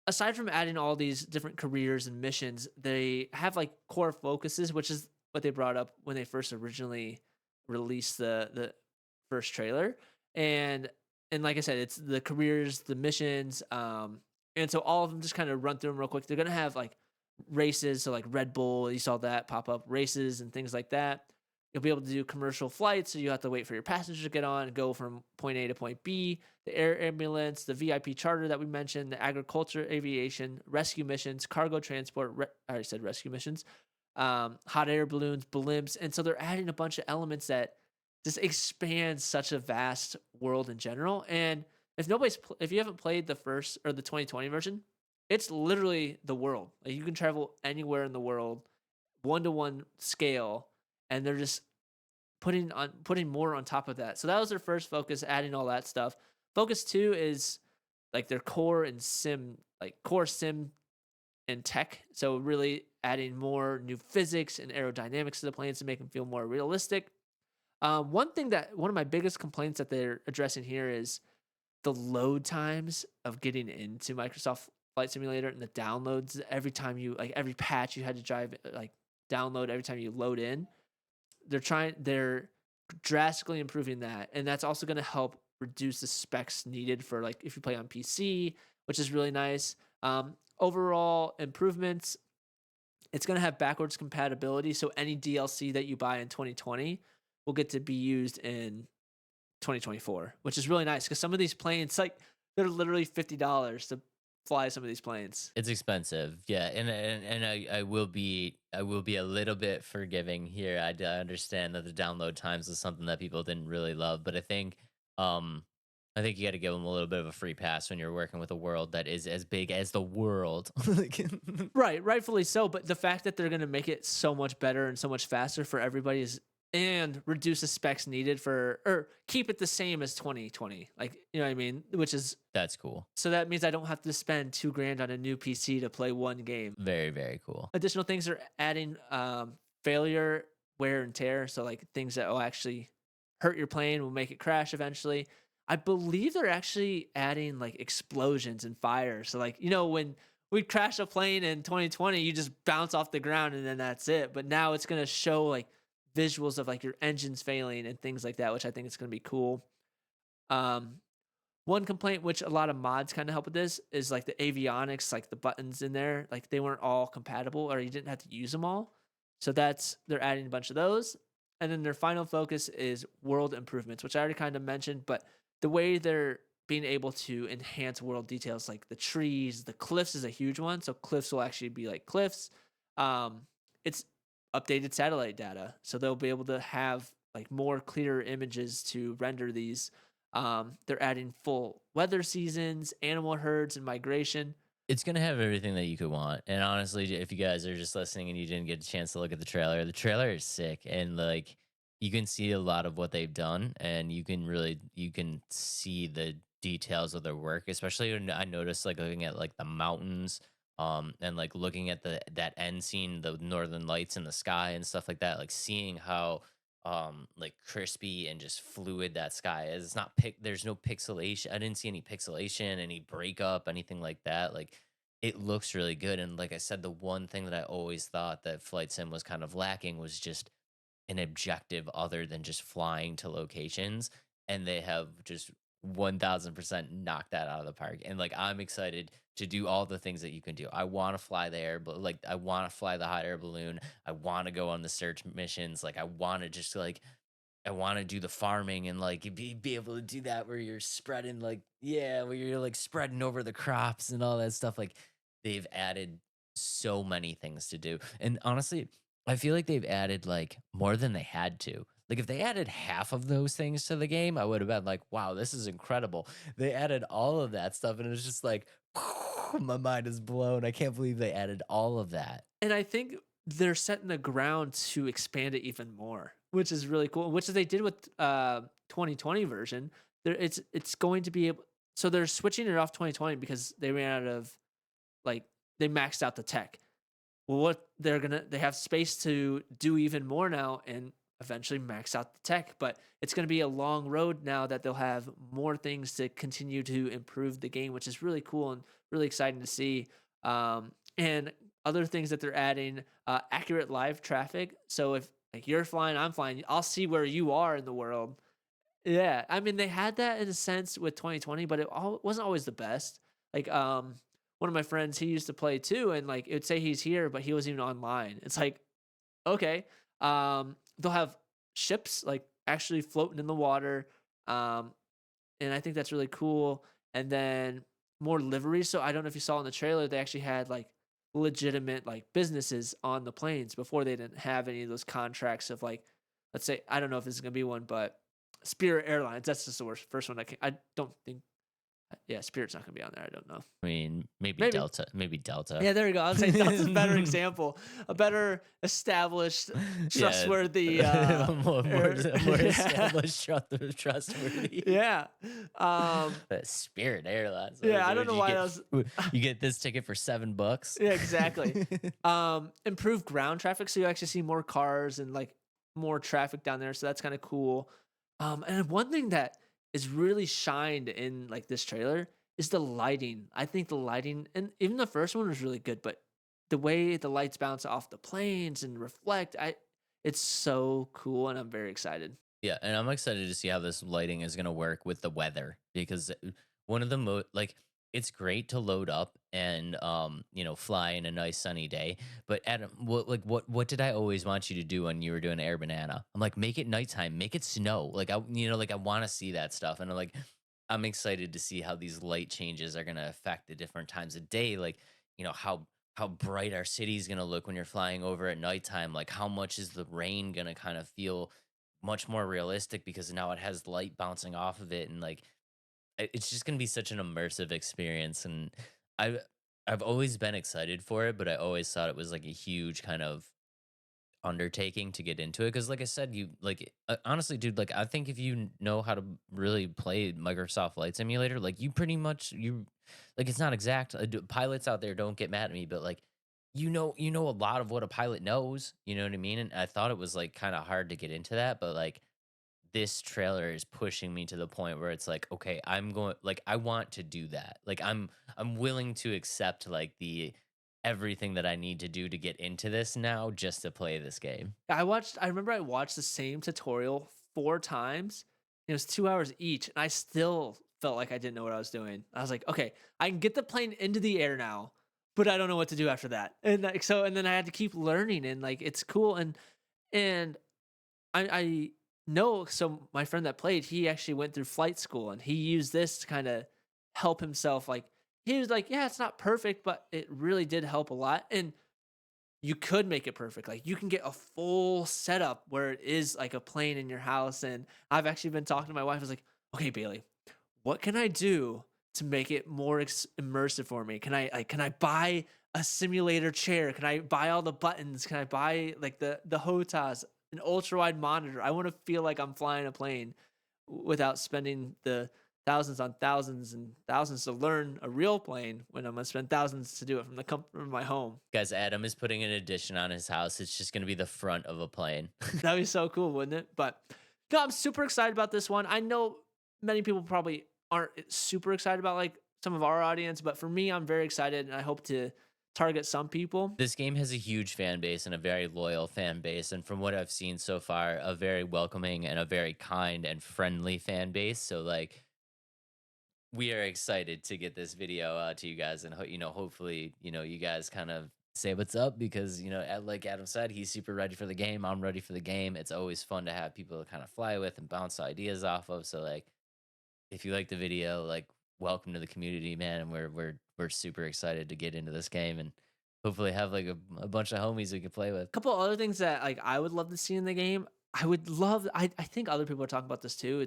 aside from adding all these different careers and missions, they have like core focuses, which is what they brought up when they first originally released the first trailer. And like I said, it's the careers, the missions, and so all of them, just kind of run through them real quick. They're gonna have like races, so like Red Bull, you saw that pop up, races and things like that. You'll be able to do commercial flights, so you have to wait for your passenger to get on and go from point A to point B. The air ambulance, the VIP charter that we mentioned, the agriculture, aviation, rescue missions, cargo transport. I already said rescue missions. Hot air balloons, blimps, and so they're adding a bunch of elements that just expands such a vast world in general. And if you haven't played the first or the 2020 version, it's literally the world. Like, you can travel anywhere in the world, 1-to-1 scale, and they're just putting more on top of that. So that was their first focus, adding all that stuff. Focus 2 is like their core and sim, like core sim and tech. So really adding more new physics and aerodynamics to the planes to make them feel more realistic. One of my biggest complaints that they're addressing here is the load times of getting into Microsoft Flight Simulator and the downloads. Every time you like every patch you had to drive like download every time you load in. They're drastically improving that, and that's also going to help reduce the specs needed for like if you play on PC, which is really nice. Overall improvements, it's going to have backwards compatibility, so any DLC that you buy in 2020 will get to be used in 2024, which is really nice because some of these planes, like, they're literally $50 to fly some of these planes. It's expensive, yeah, and I will be a little bit forgiving here. I understand that the download times is something that people didn't really love, but um, I think you got to give them a little bit of a free pass when you're working with a world that is as big as the world. Like, Right, rightfully so. But the fact that they're going to make it so much better and so much faster for everybody is, and reduce the specs needed for, or keep it the same as 2020. Like, you know what I mean? Which is, that's cool. so that means I don't have to spend 2 grand on a new PC to play one game. Very, very cool. Additional things are adding failure, wear, and tear. So, like, things that will actually hurt your plane, will make it crash eventually. I believe they're actually adding like explosions and fire. So, like, when we crash a plane in 2020, you just bounce off the ground and then that's it. But now it's going to show like visuals of like your engines failing and things like that, which I think is going to be cool. Um, One complaint, which a lot of mods kind of help with this, is like the avionics, like the buttons in there, like they weren't all compatible or you didn't have to use them all. So they're adding a bunch of those. And then their final focus is world improvements, which I already kind of mentioned, but the way they're being able to enhance world details, like the trees, the cliffs is a huge one. So cliffs will actually be like cliffs. It's updated satellite data. So they'll be able to have like more clearer images to render these. They're adding full weather seasons, animal herds, and migration. It's gonna have everything that you could want. And honestly, if you guys are just listening and you didn't get a chance to look at the trailer is sick, and like you can see a lot of what they've done, and you can see the details of their work. Especially when I noticed like looking at like the mountains, and like looking at that end scene, the northern lights in the sky and stuff like that. Like seeing how like crispy and just fluid that sky is. It's not there's no pixelation. I didn't see any pixelation, any breakup, anything like that. Like it looks really good. And like I said, the one thing that I always thought that flight sim was kind of lacking was just an objective other than just flying to locations. And they have just 1000% knocked that out of the park. And like I'm excited to do all the things that you can do. I want to fly the air, but like I want to fly the hot air balloon. I want to go on the search missions. Like I want to just like I want to do the farming and like be able to do that where you're spreading like yeah, where you're like spreading over the crops and all that stuff. Like they've added so many things to do. And honestly, I feel like they've added like more than they had to. Like if they added half of those things to the game, I would have been like, wow, this is incredible. They added all of that stuff and it was just like my mind is blown. I can't believe they added all of that. And I think they're setting the ground to expand it even more, which is really cool. Which they did with 2020 version. It's going to be able. So they're switching it off 2020 because they ran out of like they maxed out the tech. Well, what they have space to do even more now and eventually max out the tech, but it's going to be a long road now that they'll have more things to continue to improve the game, which is really cool and really exciting to see. And other things that they're adding, accurate live traffic. So if like you're flying, I'm flying, I'll see where you are in the world. Yeah, I mean they had that in a sense with 2020, but it wasn't always the best. Like one of my friends, he used to play too, and like it would say he's here, but he wasn't even online. It's like, okay, they'll have ships like actually floating in the water, and I think that's really cool. And then more liveries. So I don't know if you saw in the trailer, they actually had like legitimate like businesses on the planes before. They didn't have any of those contracts of like, let's say, I don't know if this is gonna be one, but Spirit Airlines. That's just the first one. I don't think Yeah, Spirit's not gonna be on there. I don't know. I mean, maybe Maybe. Delta. Maybe Delta. Yeah, there you go. I'd say that's a better example, a better established, Yeah. trustworthy. More Yeah, established, trustworthy. yeah. But Spirit Airlines. Yeah. I don't Would know you why get that was. you get this ticket for $7? Yeah, exactly. Improve ground traffic, so you actually see more cars and like more traffic down there. So that's kind of cool. And one thing that is really shined in like this trailer is the lighting. I think the lighting, and even the first one was really good, but the way the lights bounce off the planes and reflect, it's so cool, and I'm very excited. Yeah, and I'm excited to see how this lighting is going to work with the weather because one of the like it's great to load up and fly in a nice sunny day, but Adam, what did I always want you to do when you were doing Air Banana? I'm like, make it nighttime, make it snow. Like I want to see that stuff, and I'm excited to see how these light changes are going to affect the different times of day, like how bright our city's going to look when you're flying over at nighttime, like how much is the rain going to kind of feel much more realistic because now it has light bouncing off of it, and like it's just going to be such an immersive experience. And i I've always been excited for it, but I always thought it was like a huge kind of undertaking to get into it because like I said, you like honestly, dude, like I think if you know how to really play Microsoft Flight Simulator, like you pretty much you like it's not exact, pilots out there don't get mad at me, but like a lot of what a pilot knows, you know what I mean? And I thought it was like kind of hard to get into that, but like this trailer is pushing me to the point where it's like, okay, I'm going, like I want to do that. Like I'm willing to accept like the everything that I need to do to get into this now just to play this game. I remember I watched the same tutorial 4 times. It was 2 hours each, and I still felt like I didn't know what I was doing. I was like, okay, I can get the plane into the air now, but I don't know what to do after that. And like, so, and then I had to keep learning, and like, it's cool. And I know, so my friend that played, he actually went through flight school, and he used this to kind of help himself. Like, he was like, yeah, it's not perfect, but it really did help a lot. And you could make it perfect. Like, you can get a full setup where it is like a plane in your house. And I've actually been talking to my wife. I was like, okay, Bailey, what can I do to make it more immersive for me? Can I buy a simulator chair? Can I buy all the buttons? Can I buy like the HOTAS, an ultra wide monitor? I want to feel like I'm flying a plane without spending the thousands on thousands and thousands to learn a real plane when I'm gonna spend thousands to do it from the comfort of my home. Guys, Adam is putting an addition on his house. It's just going to be the front of a plane. That'd be so cool, wouldn't it? But no, I'm super excited about this one. I know many people probably aren't super excited about like some of our audience, but for me, I'm very excited, and I hope to target some people. This game has a huge fan base and a very loyal fan base, and from what I've seen so far, a very welcoming and a very kind and friendly fan base. So like we are excited to get this video out to you guys, and hopefully you guys kind of say what's up because like Adam said, he's super ready for the game. I'm ready for the game. It's always fun to have people to kind of fly with and bounce ideas off of. So like if you like the video, like welcome to the community, man, and we're super excited to get into this game and hopefully have like a bunch of homies we can play with. A couple other things that like I would love to see in the game. I would love. I think other people are talking about this too.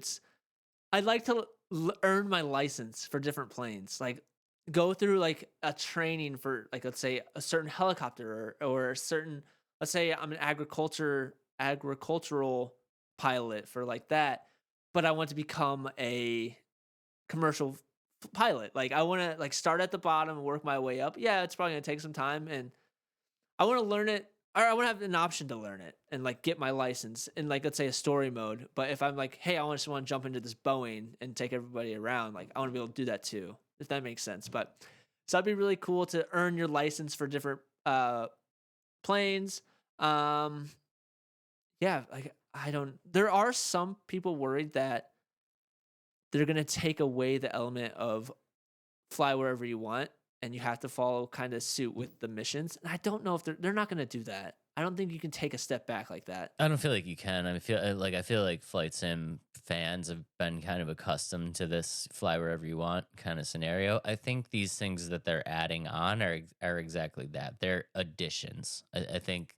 I'd like to earn my license for different planes. Like go through like a training for like let's say a certain helicopter or a certain, let's say I'm an agricultural pilot for like that, but I want to become a commercial pilot. Like I want to like start at the bottom and work my way up. Yeah, it's probably gonna take some time, and I want to learn it, or I want to have an option to learn it and like get my license in like let's say a story mode. But if I'm like, hey, I just want to jump into this Boeing and take everybody around, like I want to be able to do that too, if that makes sense. But so that'd be really cool to earn your license for different planes. Yeah, like I don't. There are some people worried that they're gonna take away the element of fly wherever you want, and you have to follow kind of suit with the missions. And I don't know if they're not gonna do that. I don't think you can take a step back like that. I don't feel like you can. I feel like flight sim fans have been kind of accustomed to this fly wherever you want kind of scenario. I think these things that they're adding on are exactly that. They're additions. I think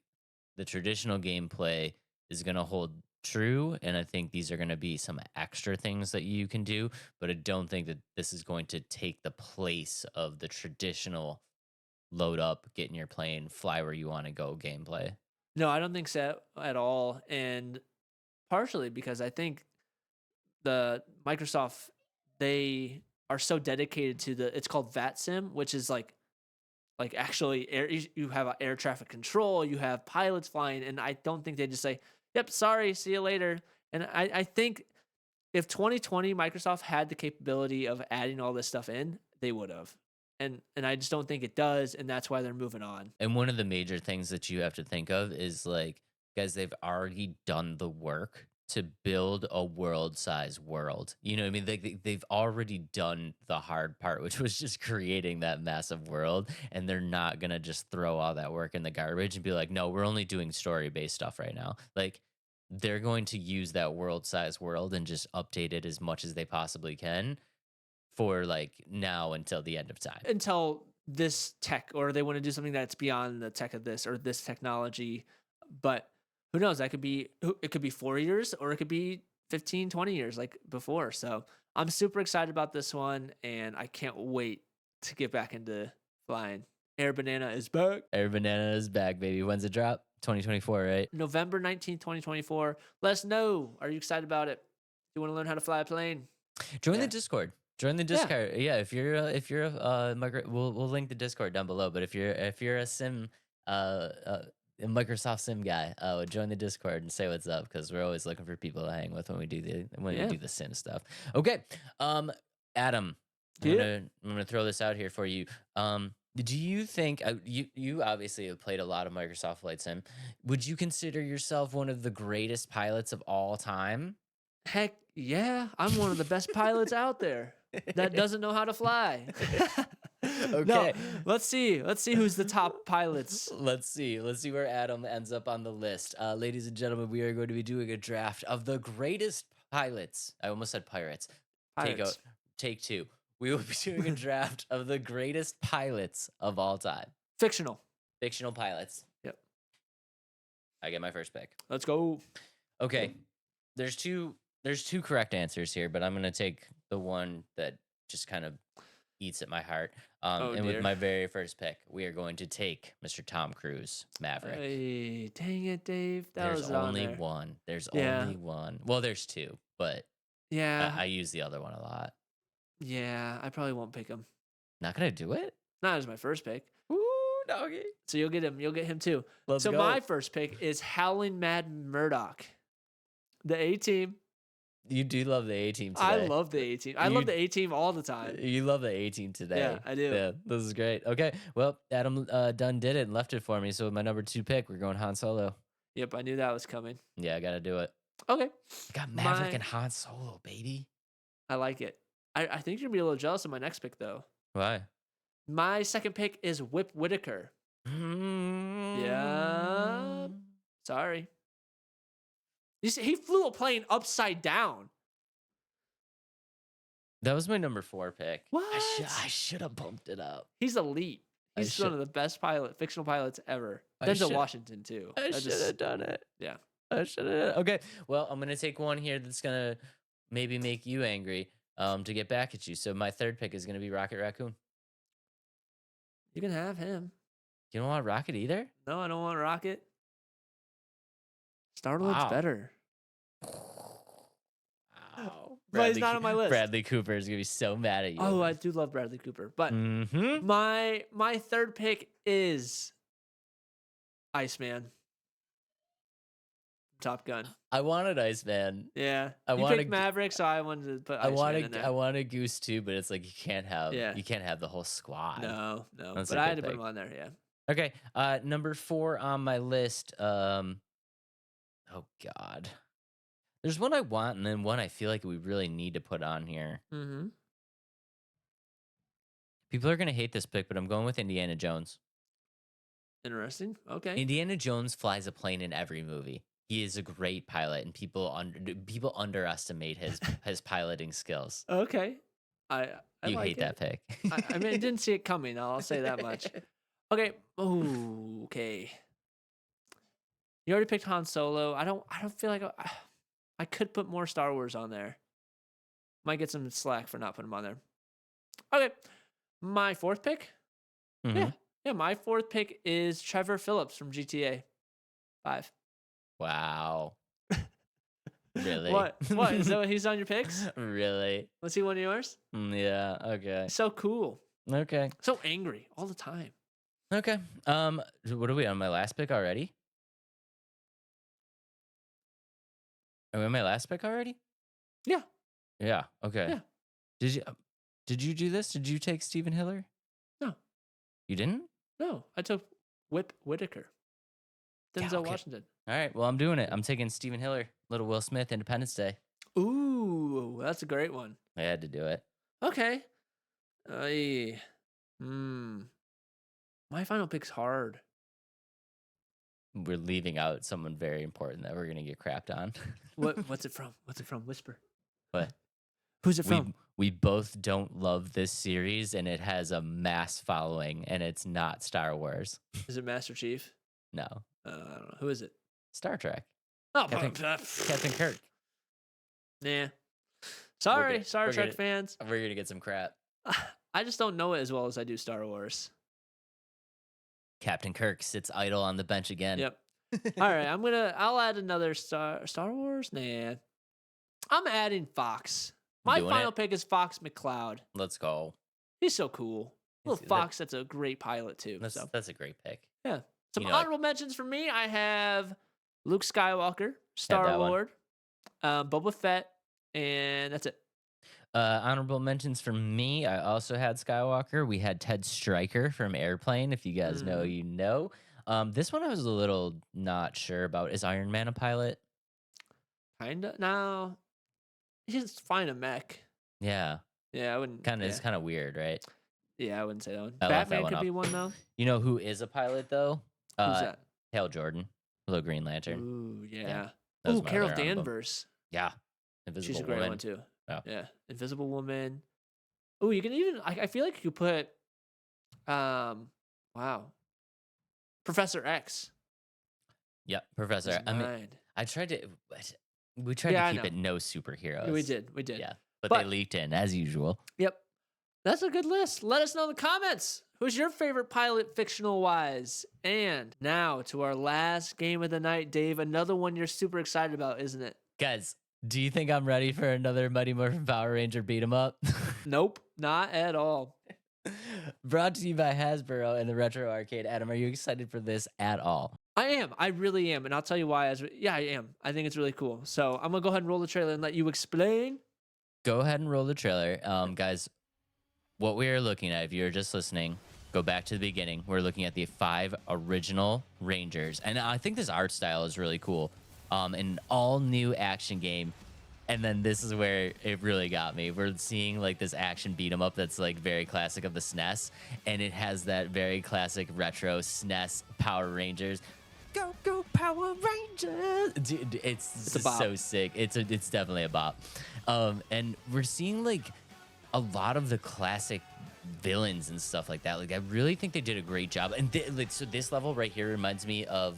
the traditional gameplay is going to hold true, and I think these are going to be some extra things that you can do, but I don't think that this is going to take the place of the traditional load up, get in your plane, fly where you want to go gameplay. No, I don't think so at all. And partially because I think the Microsoft, they are so dedicated to it's called VATSIM, which is like actually air, you have air traffic control, you have pilots flying, and I don't think they just say, "Yep, sorry, see you later." And I think if 2020 Microsoft had the capability of adding all this stuff in, they would have. And I just don't think it does, and that's why they're moving on. And one of the major things that you have to think of is like, guys, they've already done the work to build a world size world. You know what I mean? They've already done the hard part, which was just creating that massive world. And they're not going to just throw all that work in the garbage and be like, no, we're only doing story based stuff right now. Like, they're going to use that world size world and just update it as much as they possibly can for like now until the end of time. Until this tech, or they want to do something that's beyond the tech of this or this technology. But who knows? It could be 4 years, or it could be 15, 20 years like before. So I'm super excited about this one, and I can't wait to get back into flying. Air Banana is back. Air Banana is back, baby. When's it drop? 2024, right? November 19th, 2024. Let us know. Are you excited about it? Do you want to learn how to fly a plane? Join Yeah. the Discord. Join the Discord. Yeah, if you're a we'll link the Discord down below. But if you're a sim a Microsoft Sim guy, join the Discord and say what's up, because we're always looking for people to hang with when we do the sim stuff. Okay, Adam, I'm gonna throw this out here for you. Do you think you obviously have played a lot of Microsoft Flight Sim? Would you consider yourself one of the greatest pilots of all time? Heck yeah, I'm one of the best pilots out there that doesn't know how to fly. Okay. No, let's see who's the top pilots. Let's see where Adam ends up on the list. Ladies and gentlemen, we are going to be doing a draft of the greatest pilots. I almost said pirates. Take two. We will be doing a draft of the greatest pilots of all time. Fictional pilots. Yep. I get my first pick. Let's go. Okay. There's two correct answers here, but I'm going to take the one that just kind of eats at my heart. With my very first pick, we are going to take Mr. Tom Cruise, Maverick. Hey, dang it, Dave. There's only there. one. There's only one. Well, there's two, but yeah, I use the other one a lot. Yeah, I probably won't pick him. Not gonna do it? Not as my first pick. Ooh, doggy. So you'll get him. You'll get him too. Let's go. My first pick is Howling Mad Murdoch. The A-Team. You do love the A-Team today. I love the A-Team. I love the A-Team all the time. You love the A-Team today. Yeah, I do. Yeah, this is great. Okay, well, Adam done did it and left it for me. So with my number 2 pick, we're going Han Solo. Yep, I knew that was coming. Yeah, I got to do it. Okay. I got Maverick and Han Solo, baby. I like it. I think you're going to be a little jealous of my next pick, though. Why? My second pick is Whip Whitaker. Yeah. Sorry. You see, he flew a plane upside down. That was my number 4 pick. What? I should have bumped it up. He's elite. He's one of the best fictional pilots ever. Denzel Washington, too. I should have done it. Yeah. I should have. Okay. Well, I'm going to take one here that's going to maybe make you angry to get back at you. So my third pick is going to be Rocket Raccoon. You can have him. You don't want Rocket either? No, I don't want Rocket. Star-Lord's better. Wow. But he's not on my list. Bradley Cooper is going to be so mad at you. Oh, I do love Bradley Cooper. But my third pick is Iceman. Top Gun. I wanted Iceman. Yeah. I you picked Maverick, so I wanted to put Iceman in there. I wanted Goose too, but it's like you can't have the whole squad. No. That's but I had to put him on there, yeah. Okay. Number 4 on my list. Oh God. There's one I want and then one I feel like we really need to put on here. Mm-hmm. People are gonna hate this pick, but I'm going with Indiana Jones. Interesting. Okay. Indiana Jones flies a plane in every movie. He is a great pilot, and people underestimate his piloting skills. Okay. I you like hate that pick. I mean, I didn't see it coming. I'll say that much. Okay. Ooh, okay. You already picked Han Solo. I don't feel like I could put more Star Wars on there. Might get some slack for not putting them on there. Okay. My fourth pick? Mhm. Yeah. Yeah, my fourth pick is Trevor Phillips from GTA 5. Wow. Really? What? What? Is that what he's on your picks? Really? Was he one of yours? Yeah. Okay. So cool. Okay. So angry all the time. Okay. What are we on my last pick already? Are we on my last pick already? Yeah. Yeah. Okay. Yeah. Did you do this? Did you take Stephen Hiller? No. You didn't? No. I took Whitaker. Yeah, Denzel okay. Washington. All right. Well, I'm doing it. I'm taking Stephen Hiller, Little Will Smith, Independence Day. Ooh, that's a great one. I had to do it. Okay. Ay. My final pick's hard. We're leaving out someone very important that we're gonna get crapped on. What's it from? What's it from? Whisper. What? Who's it from? We both don't love this series, and it has a mass following, and it's not Star Wars. Is it Master Chief? No, I don't know. Who is it? Star Trek. Oh, Captain Kirk. Nah. Sorry, good. Star We're Trek gonna- fans. We're gonna get some crap. I just don't know it as well as I do Star Wars. Captain Kirk sits idle on the bench again. Yep. All right, I'll add another Star Wars. Nah. I'm adding Fox. My Doing final it? pick is Fox McCloud. Let's go. He's so cool. Little That- Fox, that's a great pilot too. So That's a great pick. yeah. Some You know, honorable mentions for me. I have Luke Skywalker, Star that one. Lord, Boba Fett, and that's it. Honorable mentions for me. I also had Skywalker. We had Ted Stryker from Airplane. If you guys know, you know. This one I was a little not sure about. Is Iron Man a pilot? Kinda. No, he's fine a mech. Yeah, Yeah, I wouldn't. kind of. Yeah. It's kind of weird, right? Yeah, I wouldn't say that one. I left that Batman one could up. be one though. You know who is a pilot though? Who's that? Hale Jordan, Little Green Lantern. Ooh, yeah. that was Ooh, my Carol other honorable. Danvers. Yeah, Invisible She's a great Woman. one too. Oh. Yeah, Invisible Woman. Ooh, you can even. I feel like you could put. Wow. Professor X. Yep, Professor. is I mean, mine. I tried to. We tried Yeah, I to keep know. it no superheroes. We did. We did. Yeah, but But- they leaked in as usual. Yep. That's a good list. Let us know in the comments. Who's your favorite pilot fictional wise? And now to our last game of the night, Dave. Another one you're super excited about, isn't it? Guys, do you think I'm ready for another Mighty Morphin Power Ranger beat 'em up? Nope, not at all. Brought to you by Hasbro and the Retro Arcade. Adam, are you excited for this at all? I am. I really am. And I'll tell you why. Yeah, I am. I think it's really cool. So I'm going to go ahead and roll the trailer and let you explain. Go ahead and roll the trailer. Guys, what we are looking at, if you're just listening, go back to the beginning. We're looking at the 5 original Rangers. And I think this art style is really cool. An all new action game. And then this is where it really got me. We're seeing like this action beat 'em up that's like very classic of the SNES. And it has that very classic retro SNES Power Rangers. Go, go, Power Rangers! Dude, it's a bop. so sick. It's definitely a bop. And we're seeing like a lot of the classic villains and stuff like that. Like I really think they did a great job. And so this level right here reminds me of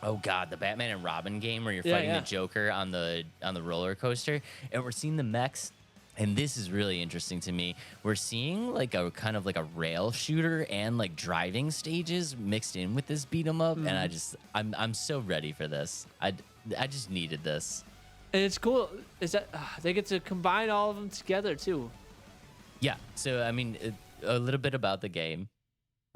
oh god, the Batman and Robin game where you're fighting the Joker on the roller coaster, and we're seeing the mechs. And this is really interesting to me. We're seeing like a kind of like a rail shooter and like driving stages mixed in with this beat 'em up, and I'm so ready for this. I just needed this. And it's cool. Is that they get to combine all of them together too. Yeah. So I mean, a little bit about the game.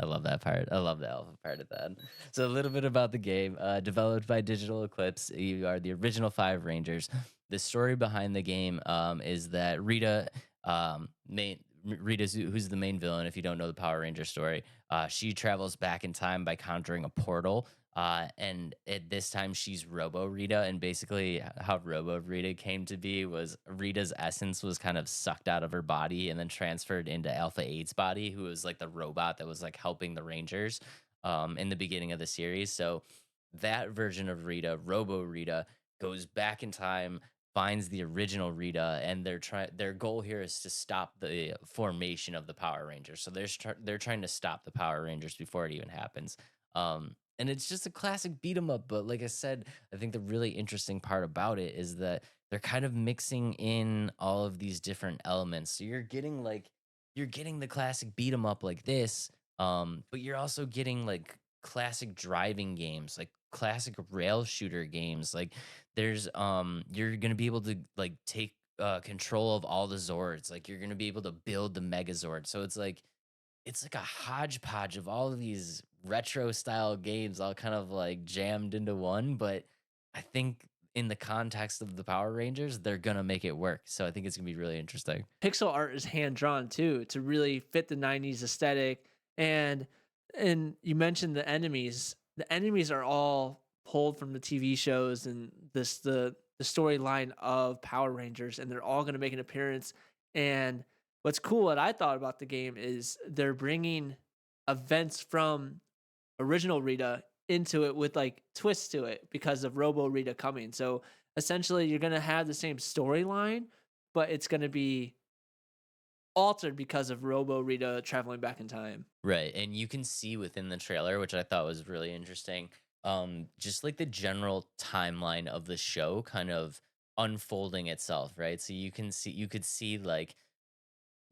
I love that part. I love the alpha part of that. So a little bit about the game. Developed by Digital Eclipse. You are the original 5 Rangers. The story behind the game is that Rita, who's the main villain, if you don't know the Power Ranger story, she travels back in time by conjuring a portal. And at this time, she's Robo Rita. And basically, how Robo Rita came to be was Rita's essence was kind of sucked out of her body and then transferred into Alpha 8's body, who was like the robot that was like helping the Rangers in the beginning of the series. So that version of Rita, Robo Rita, goes back in time, finds the original Rita, and their goal here is to stop the formation of the Power Rangers. So they're trying to stop the Power Rangers before it even happens. and it's just a classic beat 'em up. But like I said, I think the really interesting part about it is that they're kind of mixing in all of these different elements. So you're getting the classic beat 'em up like this, but you're also getting like classic driving games, like classic rail shooter games. Like you're gonna be able to like take control of all the Zords. Like you're gonna be able to build the Megazord. So it's like a hodgepodge of all of these retro style games all kind of like jammed into one. But I think in the context of the Power Rangers, they're gonna make it work. So I think it's gonna be really interesting. Pixel art is hand drawn too to really fit the 90s aesthetic. And you mentioned the enemies. The enemies are all pulled from the TV shows and the storyline of Power Rangers, and they're all going to make an appearance. And what's cool, what I thought about the game is they're bringing events from original Rita into it with like twists to it because of Robo Rita coming. So essentially, you're gonna have the same storyline, but it's gonna be altered because of Robo Rita traveling back in time. Right. And you can see within the trailer, which I thought was really interesting, just like the general timeline of the show kind of unfolding itself, right? So you could see like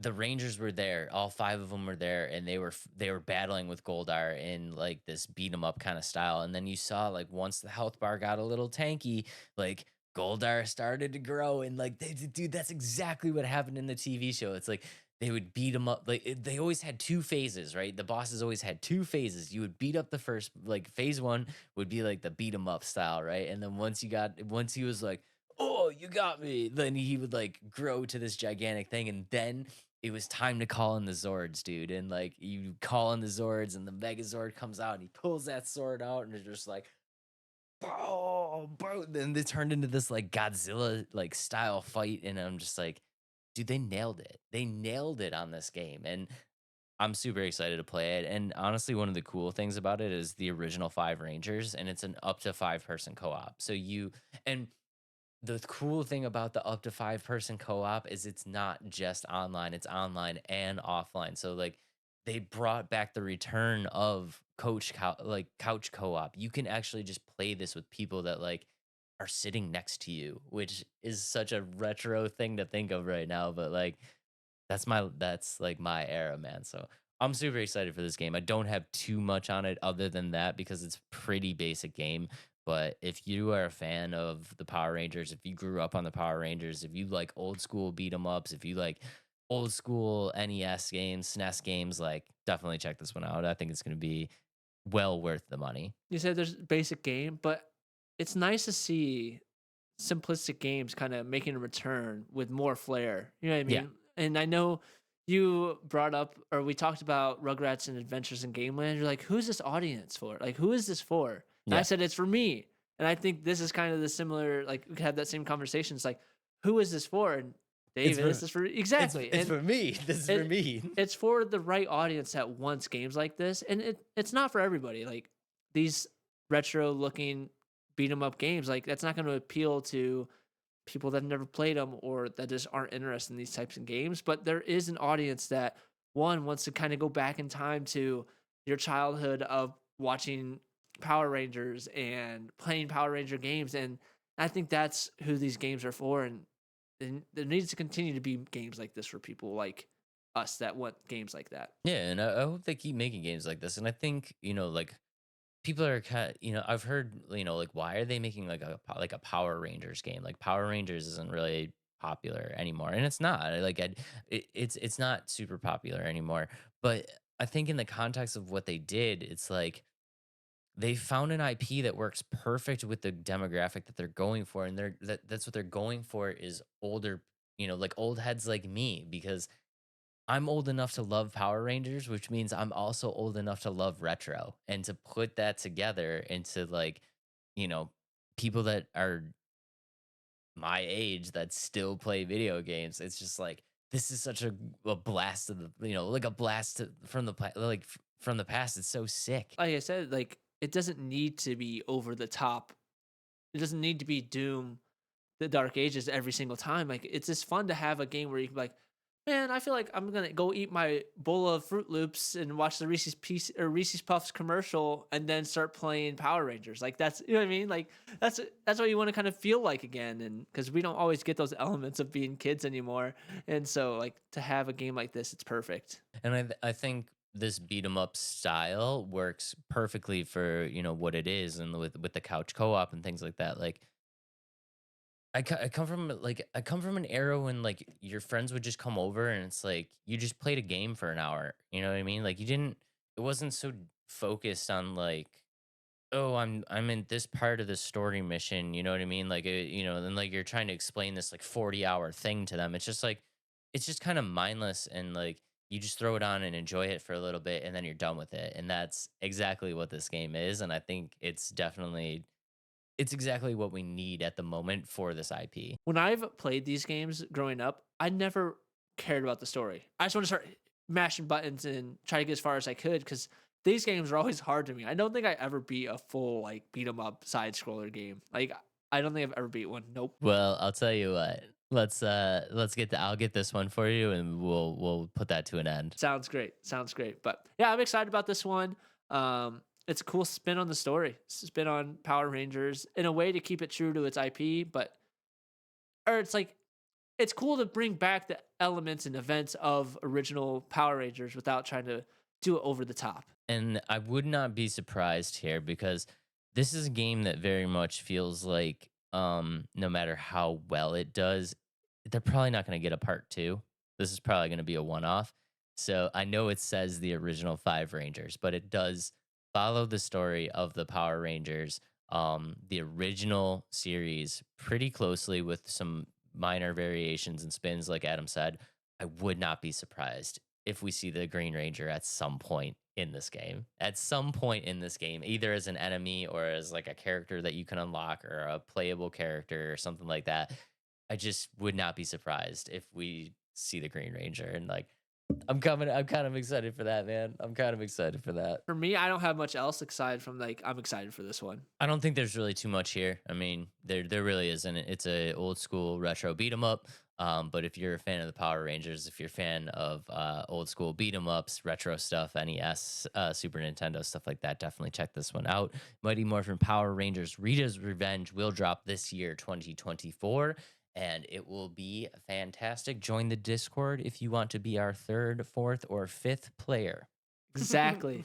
the Rangers were there, all 5 of them were there, and they were battling with Goldar in, like, this beat 'em up kinda style, and then you saw, like, once the health bar got a little tanky, like, Goldar started to grow, and, like, dude, that's exactly what happened in the TV show. It's like, they would beat him up like, they always had 2 phases, right? The bosses always had 2 phases. You would beat up the first like, phase 1 would be, like, the beat 'em up style, right? And then once he was like, "Oh, you got me," then he would, like, grow to this gigantic thing, and then it was time to call in the Zords, dude. And like you call in the Zords, and the Megazord comes out, and he pulls that sword out, and it's just like, boom, boom. Then they turned into this like Godzilla like style fight, and I'm just like, dude, they nailed it. They nailed it on this game, and I'm super excited to play it. And honestly, one of the cool things about it is the original 5 Rangers, and it's an up to 5 person co-op. So you and the cool thing about the up to 5 person co-op is it's not just online, it's online and offline. So like they brought back the return of like couch co-op. You can actually just play this with people that like are sitting next to you, which is such a retro thing to think of right now, but like that's like my era, man. So I'm super excited for this game. I don't have too much on it other than that because it's pretty basic game. But if you are a fan of the Power Rangers, if you grew up on the Power Rangers, if you like old school beat 'em ups, if you like old school NES games, SNES games, like definitely check this one out. I think it's going to be well worth the money. You said there's basic game, but it's nice to see simplistic games kind of making a return with more flair. You know what I Yeah. mean? And I know you brought up or we talked about Rugrats and Adventures in Gameland. You're like, who's this audience for? Like, who is this for? And I Yeah. said, it's for me. And I think this is kind of the similar, like, we could have that same conversation. It's like, who is this for? And It's David, this for is for exactly. it's And for me. This is for it, me. it's for the right audience that wants games like this. And it's not for everybody. Like, these retro looking beat 'em up games, like, that's not going to appeal to people that have never played them or that just aren't interested in these types of games. But there is an audience that one wants to kind of go back in time to your childhood of watching Power Rangers and playing Power Ranger games. And I think that's who these games are for. And there needs to continue to be games like this for people like us that want games like that. Yeah, and I hope they keep making games like this. And I think, like people are kind I've heard, like why are they making like a Power Rangers game? Like Power Rangers isn't really popular anymore, and it's not. It's not super popular anymore. But I think in the context of what they did, it's like they found an IP that works perfect with the demographic that they're going for, and that's what they're going for is older, like old heads like me because I'm old enough to love Power Rangers, which means I'm also old enough to love retro. And to put that together into like, you know, people that are my age that still play video games, it's just like this is such a blast of the, like a blast from from the past. It's so sick. Like I said, like it doesn't need to be over the top. It doesn't need to be Doom, the Dark Ages every single time. Like it's just fun to have a game where you can be like, man, I feel like I'm gonna go eat my bowl of Fruit Loops and watch the Reese's Puffs commercial, and then start playing Power Rangers. Like that's you know what I mean. Like that's what you want to kind of feel like again, and because we don't always get those elements of being kids anymore, and so like to have a game like this, it's perfect. And I think this beat 'em up style works perfectly for, what it is, and with the couch co-op and things like that. Like I come from an era when like your friends would just come over and it's like you just played a game for an hour. You know what I mean? Like you didn't it wasn't so focused on like, oh, I'm in this part of the story mission, you know what I mean? Like then like you're trying to explain this like 40-hour thing to them. It's just like it's just kind of mindless, and like you just throw it on and enjoy it for a little bit and then you're done with it. And that's exactly what this game is, and I think it's exactly what we need at the moment for this IP. When I've played these games growing up, I never cared about the story. I just want to start mashing buttons and try to get as far as I could because these games are always hard to me. I don't think I ever beat a full like beat 'em up side scroller game. Like I don't think I've ever beat one. Nope. Well, I'll tell you what. I'll get this one for you and we'll put that to an end. Sounds great. Sounds great. But yeah, I'm excited about this one. It's a cool spin on the story, spin on Power Rangers in a way to keep it true to its IP, but or it's like it's cool to bring back the elements and events of original Power Rangers without trying to do it over the top. And I would not be surprised here because this is a game that very much feels like no matter how well it does, they're probably not going to get a part 2. This is probably going to be a one-off. So I know it says the original 5 Rangers, but it does follow the story of the Power Rangers, the original series, pretty closely with some minor variations and spins like Adam said. I would not be surprised if we see the Green Ranger at some point in this game. At some point in this game, either as an enemy or as like a character that you can unlock or a playable character or something like that. I just would not be surprised if we see the Green Ranger, and like I'm kind of excited for that, man. I'm kind of excited for that. For me, I don't have much else aside from like I'm excited for this one. I don't think there's really too much here. I mean, there really isn't. It's a old school retro beat 'em up. But if you're a fan of the Power Rangers, if you're a fan of old school beat 'em ups, retro stuff, NES, Super Nintendo stuff like that, definitely check this one out. Mighty Morphin Power Rangers Rita's Revenge will drop this year, 2024. And it will be fantastic. Join the Discord if you want to be our 3rd, 4th, or 5th player. Exactly.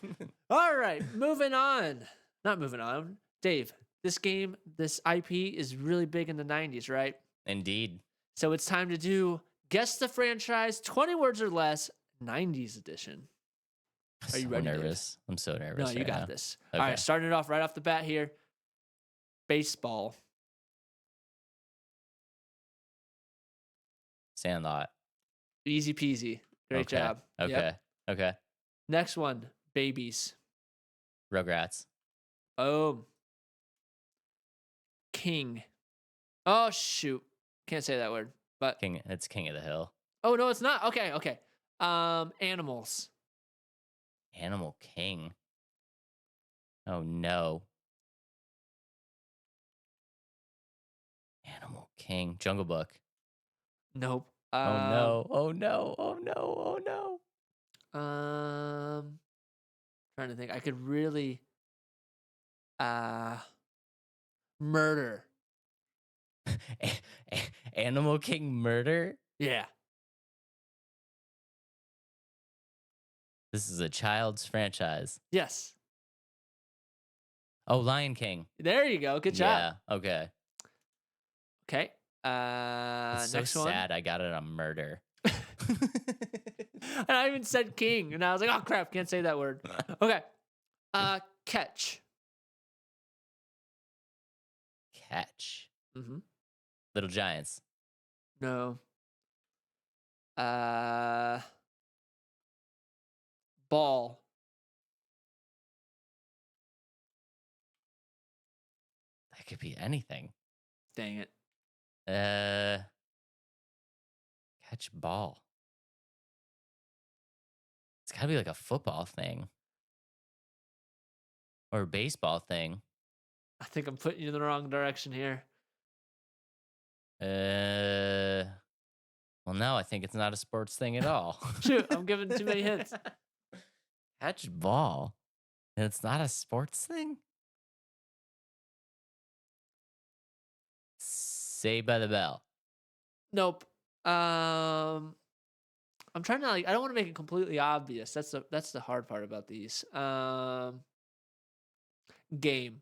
All right, moving on. Not moving on. Dave, this game, this IP is really big in the 90s, right? Indeed. So it's time to do Guess the Franchise 20 words or less 90s edition. Are you So ready, Dave? nervous. I'm so nervous. No, you right got now. this. All Okay. right, starting it off right off the bat here. Baseball. Sandlot. Easy peasy. Great Okay. job. Okay. Yep. Okay. Next one, babies. Rugrats. Oh. King. Oh, shoot. Can't say that word. But King. It's King of the Hill. oh no, it's not. Okay, okay. Animals. Animal King. Oh no. Animal King. Jungle Book. Nope. Oh no. Oh no. Oh no. Oh no. Trying to think. I could really murder. Animal King Murder. Yeah. This is a child's franchise. Yes. Oh, Lion King. There you go. Good job. Yeah. Okay. Okay. It's so Next sad. I got it on murder. one. And I even said king, and I was like, oh crap, can't say that word. Okay. Catch. Catch. Mm-hmm. Little Giants. No. Ball. That could be anything. Dang it. Catch ball. It's gotta be like a football thing or a baseball thing. I think I'm putting you in the wrong direction here. Well, no, I think it's not a sports thing at all. Shoot, I'm giving too many hints. Catch ball. And it's not a sports thing? Saved by the Bell. Nope. I'm trying to like. I don't want to make it completely obvious. That's the hard part about these. Game.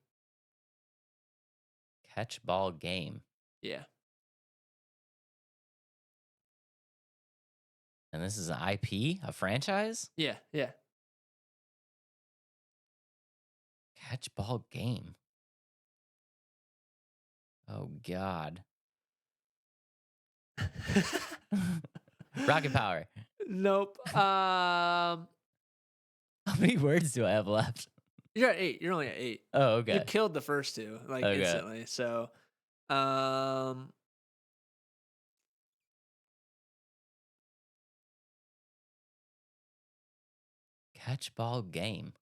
Catch ball game. Yeah. And this is an IP, a franchise? Yeah. Yeah. Catch ball game. Oh, God. Rocket power. Nope. How many words do I have left? You're at 8. You're only at 8. Oh, You okay. killed the first 2 like Okay. instantly. So, Catch ball game.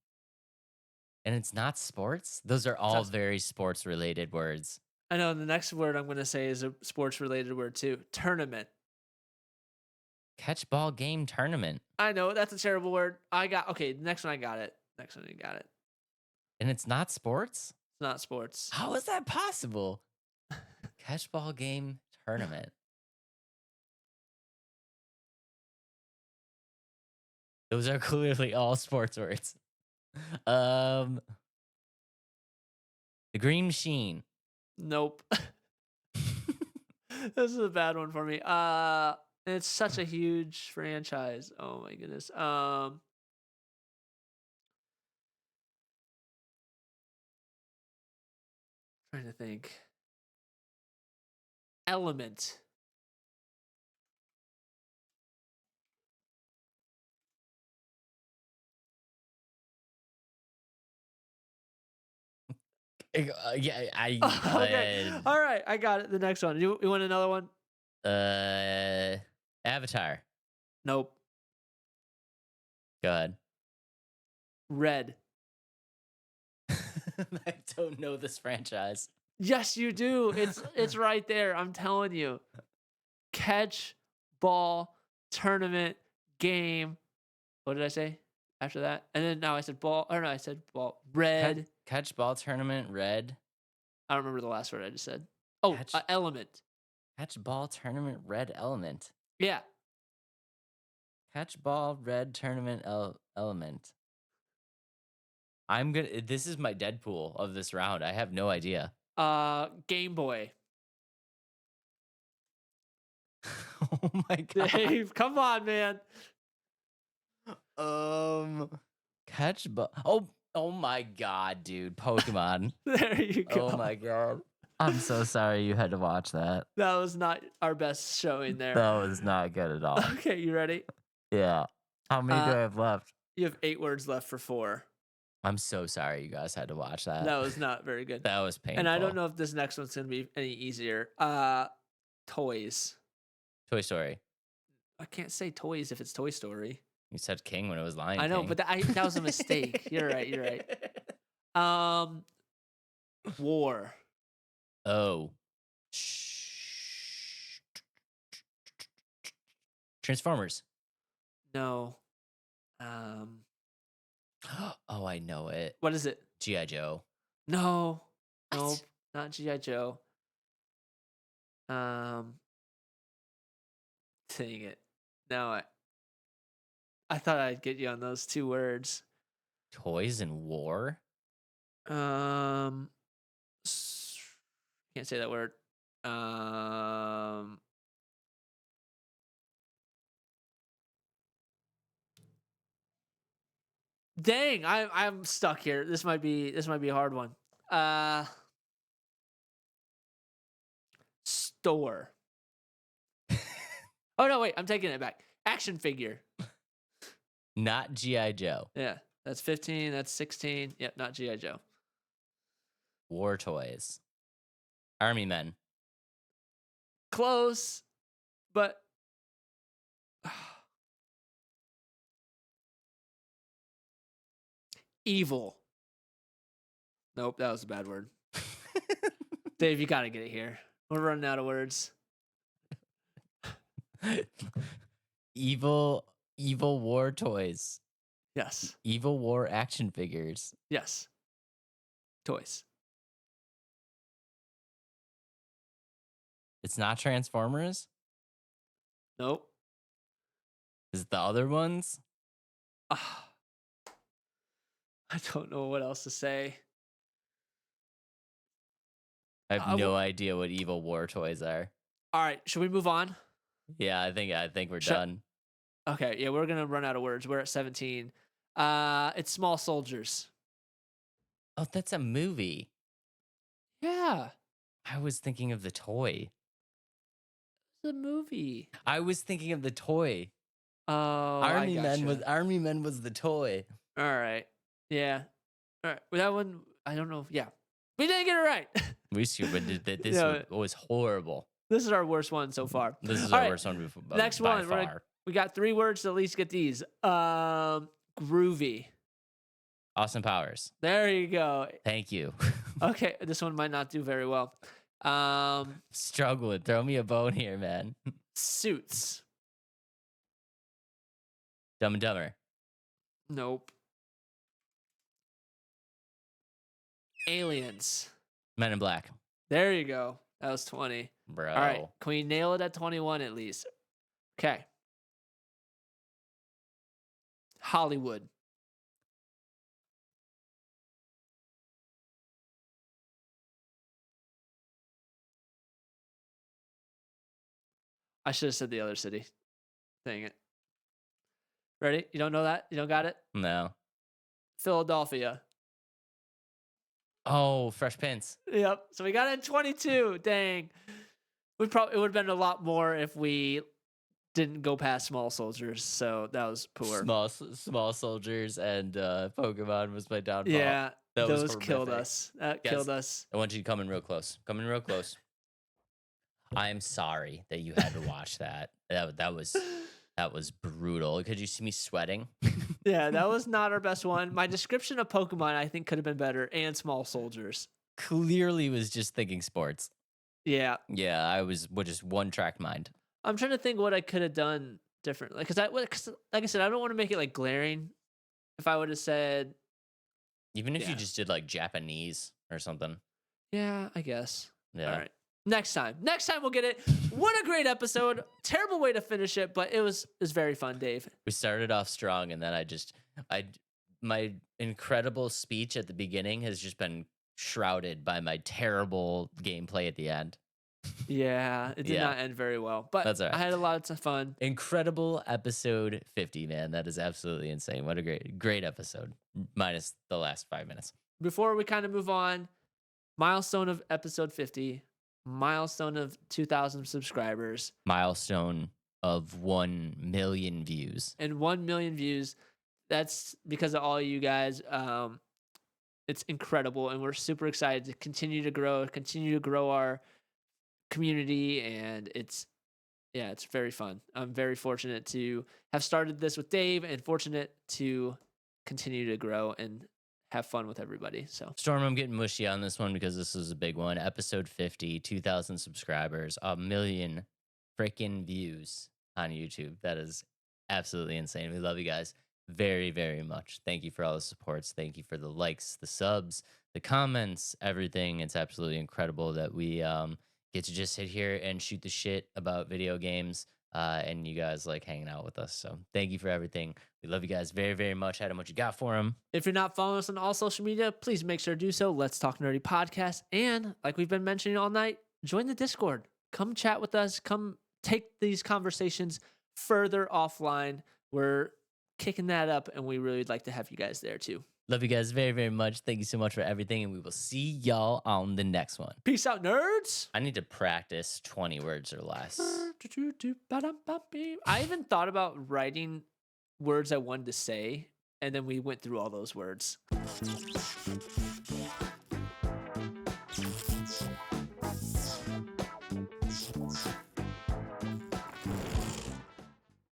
And it's not sports? Those are all very sports related words. I know the next word I'm going to say is a sports related word too. Tournament. Catch ball game tournament. I know that's a terrible word. Okay. The next one I got it. Next one you got it. And it's not sports? It's not sports. How is that possible? Catch ball game tournament. Those are clearly all sports words. The Green Machine. Nope. This is a bad one for me. It's such a huge franchise. Oh my goodness. Trying to think. Element. Yeah, Okay. All right. I got it. The next one. You want another one? Avatar. Nope. Go ahead. Red. I don't know this franchise. Yes, you do. It's right there. I'm telling you. Catch ball tournament game. What did I say after that? And then now I said ball. Or no, I said ball. Red. Catch ball tournament red. I don't remember the last word I just said. Oh, element. Catch ball tournament red element. Yeah. Catch ball red tournament element. This is my Deadpool of this round. I have no idea. Game Boy. Oh my God. Dave, come on, man. Catch ball. Oh my God, dude. Pokemon. There you go. Oh my God. I'm so sorry you had to watch that. That was not our best showing there. That was not good at all. Okay, you ready? Yeah. How many do I have left? You have 8 words left for 4. I'm so sorry you guys had to watch that. That was not very good. That was painful. And I don't know if this next one's going to be any easier. Toys. Toy Story. I can't say toys if it's Toy Story. You said King when it was Lion I know, King. but that was a mistake. You're right. You're right. War. Oh. Transformers. No. Oh, I know it. What is it? G.I. Joe. No. What? Nope. Not G.I. Joe. Dang it. Now I thought I'd get you on those 2 words. Toys and War? Can't say that word. Dang, I'm stuck here. This might be a hard one. Store. Oh no, wait, I'm taking it back. Action figure. Not G.I. Joe. Yeah, that's 15. That's 16. Yep, not G.I. Joe. War toys. Army men. Close, but evil. Nope, that was a bad word. Dave, you gotta get it here. We're running out of words. Evil war toys. Yes. Evil war action figures. Yes. Toys. It's not Transformers? Nope. Is it the other ones? Ah, I don't know what else to say. I have I no w- idea what evil war toys are. All right, should we move on? Yeah, I think we're Shut- done. Okay, yeah, we're gonna run out of words. We're at 17. It's Small Soldiers. Oh, that's a movie. Yeah, I was thinking of the toy. it's a movie. I was thinking of the toy. Oh, I gotcha. Army Men was the toy. All right. Yeah. All right. Well, that one, I don't know. Yeah, we didn't get it right. We should, but this Yeah. was horrible. This is our worst one so far. This is All our right, worst one Next by one. far. We got 3 words to at least get these. Groovy. Austin Powers. There you go. Thank you. Okay, this one might not do very well. Struggling. Throw me a bone here, man. Suits. Dumb and Dumber. Nope. Aliens. Men in Black. There you go. That was 20. Bro. All right. Can we nail it at 21 at least? Okay. Hollywood. I should have said the other city. Dang it. Ready? You don't know that? You don't got it? No. Philadelphia. Oh, Fresh Prince. Yep. So we got it in 22. Dang. It would have been a lot more if we didn't go past Small Soldiers. So that was poor. Small Soldiers and Pokemon was my downfall. Yeah. That was Those killed horrific. us. That Guys, killed us. I want you to come in real close. Come in real close. I am sorry that you had to watch that. That was brutal. Could you see me sweating? Yeah, that was not our best one. My description of Pokemon, I think, could have been better, and Small Soldiers. Clearly was just thinking sports. Yeah. Yeah, I was with just one track mind. I'm trying to think what I could have done differently. Because, like I said, I don't want to make it like glaring. If I would have said, Even if Yeah. you just did like Japanese or something. yeah, I guess. Yeah. All right. Next time we'll get it. What a great episode. Terrible way to finish it, but it was very fun, Dave. We started off strong, and then my incredible speech at the beginning has just been shrouded by my terrible gameplay at the end. Yeah, it did Yeah. not end very well, but That's all right. I had a lot of fun. Incredible episode 50, man. That is absolutely insane. What a great episode. Minus the last 5 minutes. Before we kind of move on, milestone of episode 50, milestone of 2,000 subscribers, Milestone of 1 million views. and 1 million views. That's because of all you guys. It's incredible, and we're super excited to continue to grow our community, and it's very fun. I'm very fortunate to have started this with Dave, and fortunate to continue to grow and have fun with everybody. So Storm, I'm getting mushy on this one because this is a big one. Episode 50, 2,000 subscribers, 1 million freaking views on YouTube. That is absolutely insane. We love you guys very, very much. Thank you for all the supports. Thank you for the likes, the subs, the comments, everything. It's absolutely incredible that we get to just sit here and shoot the shit about video games. And you guys like hanging out with us. So thank you for everything. We love you guys very, very much. Adam, what you got for them? if you're not following us on all social media, please make sure to do so. Let's Talk Nerdy Podcast. And like we've been mentioning all night, join the Discord. Come chat with us. Come take these conversations further offline. We're kicking that up, and we really would like to have you guys there too. Love you guys very, very much. Thank you so much for everything. And we will see y'all on the next one. Peace out, nerds. I need to practice 20 words or less. I even thought about writing words I wanted to say, and then we went through all those words.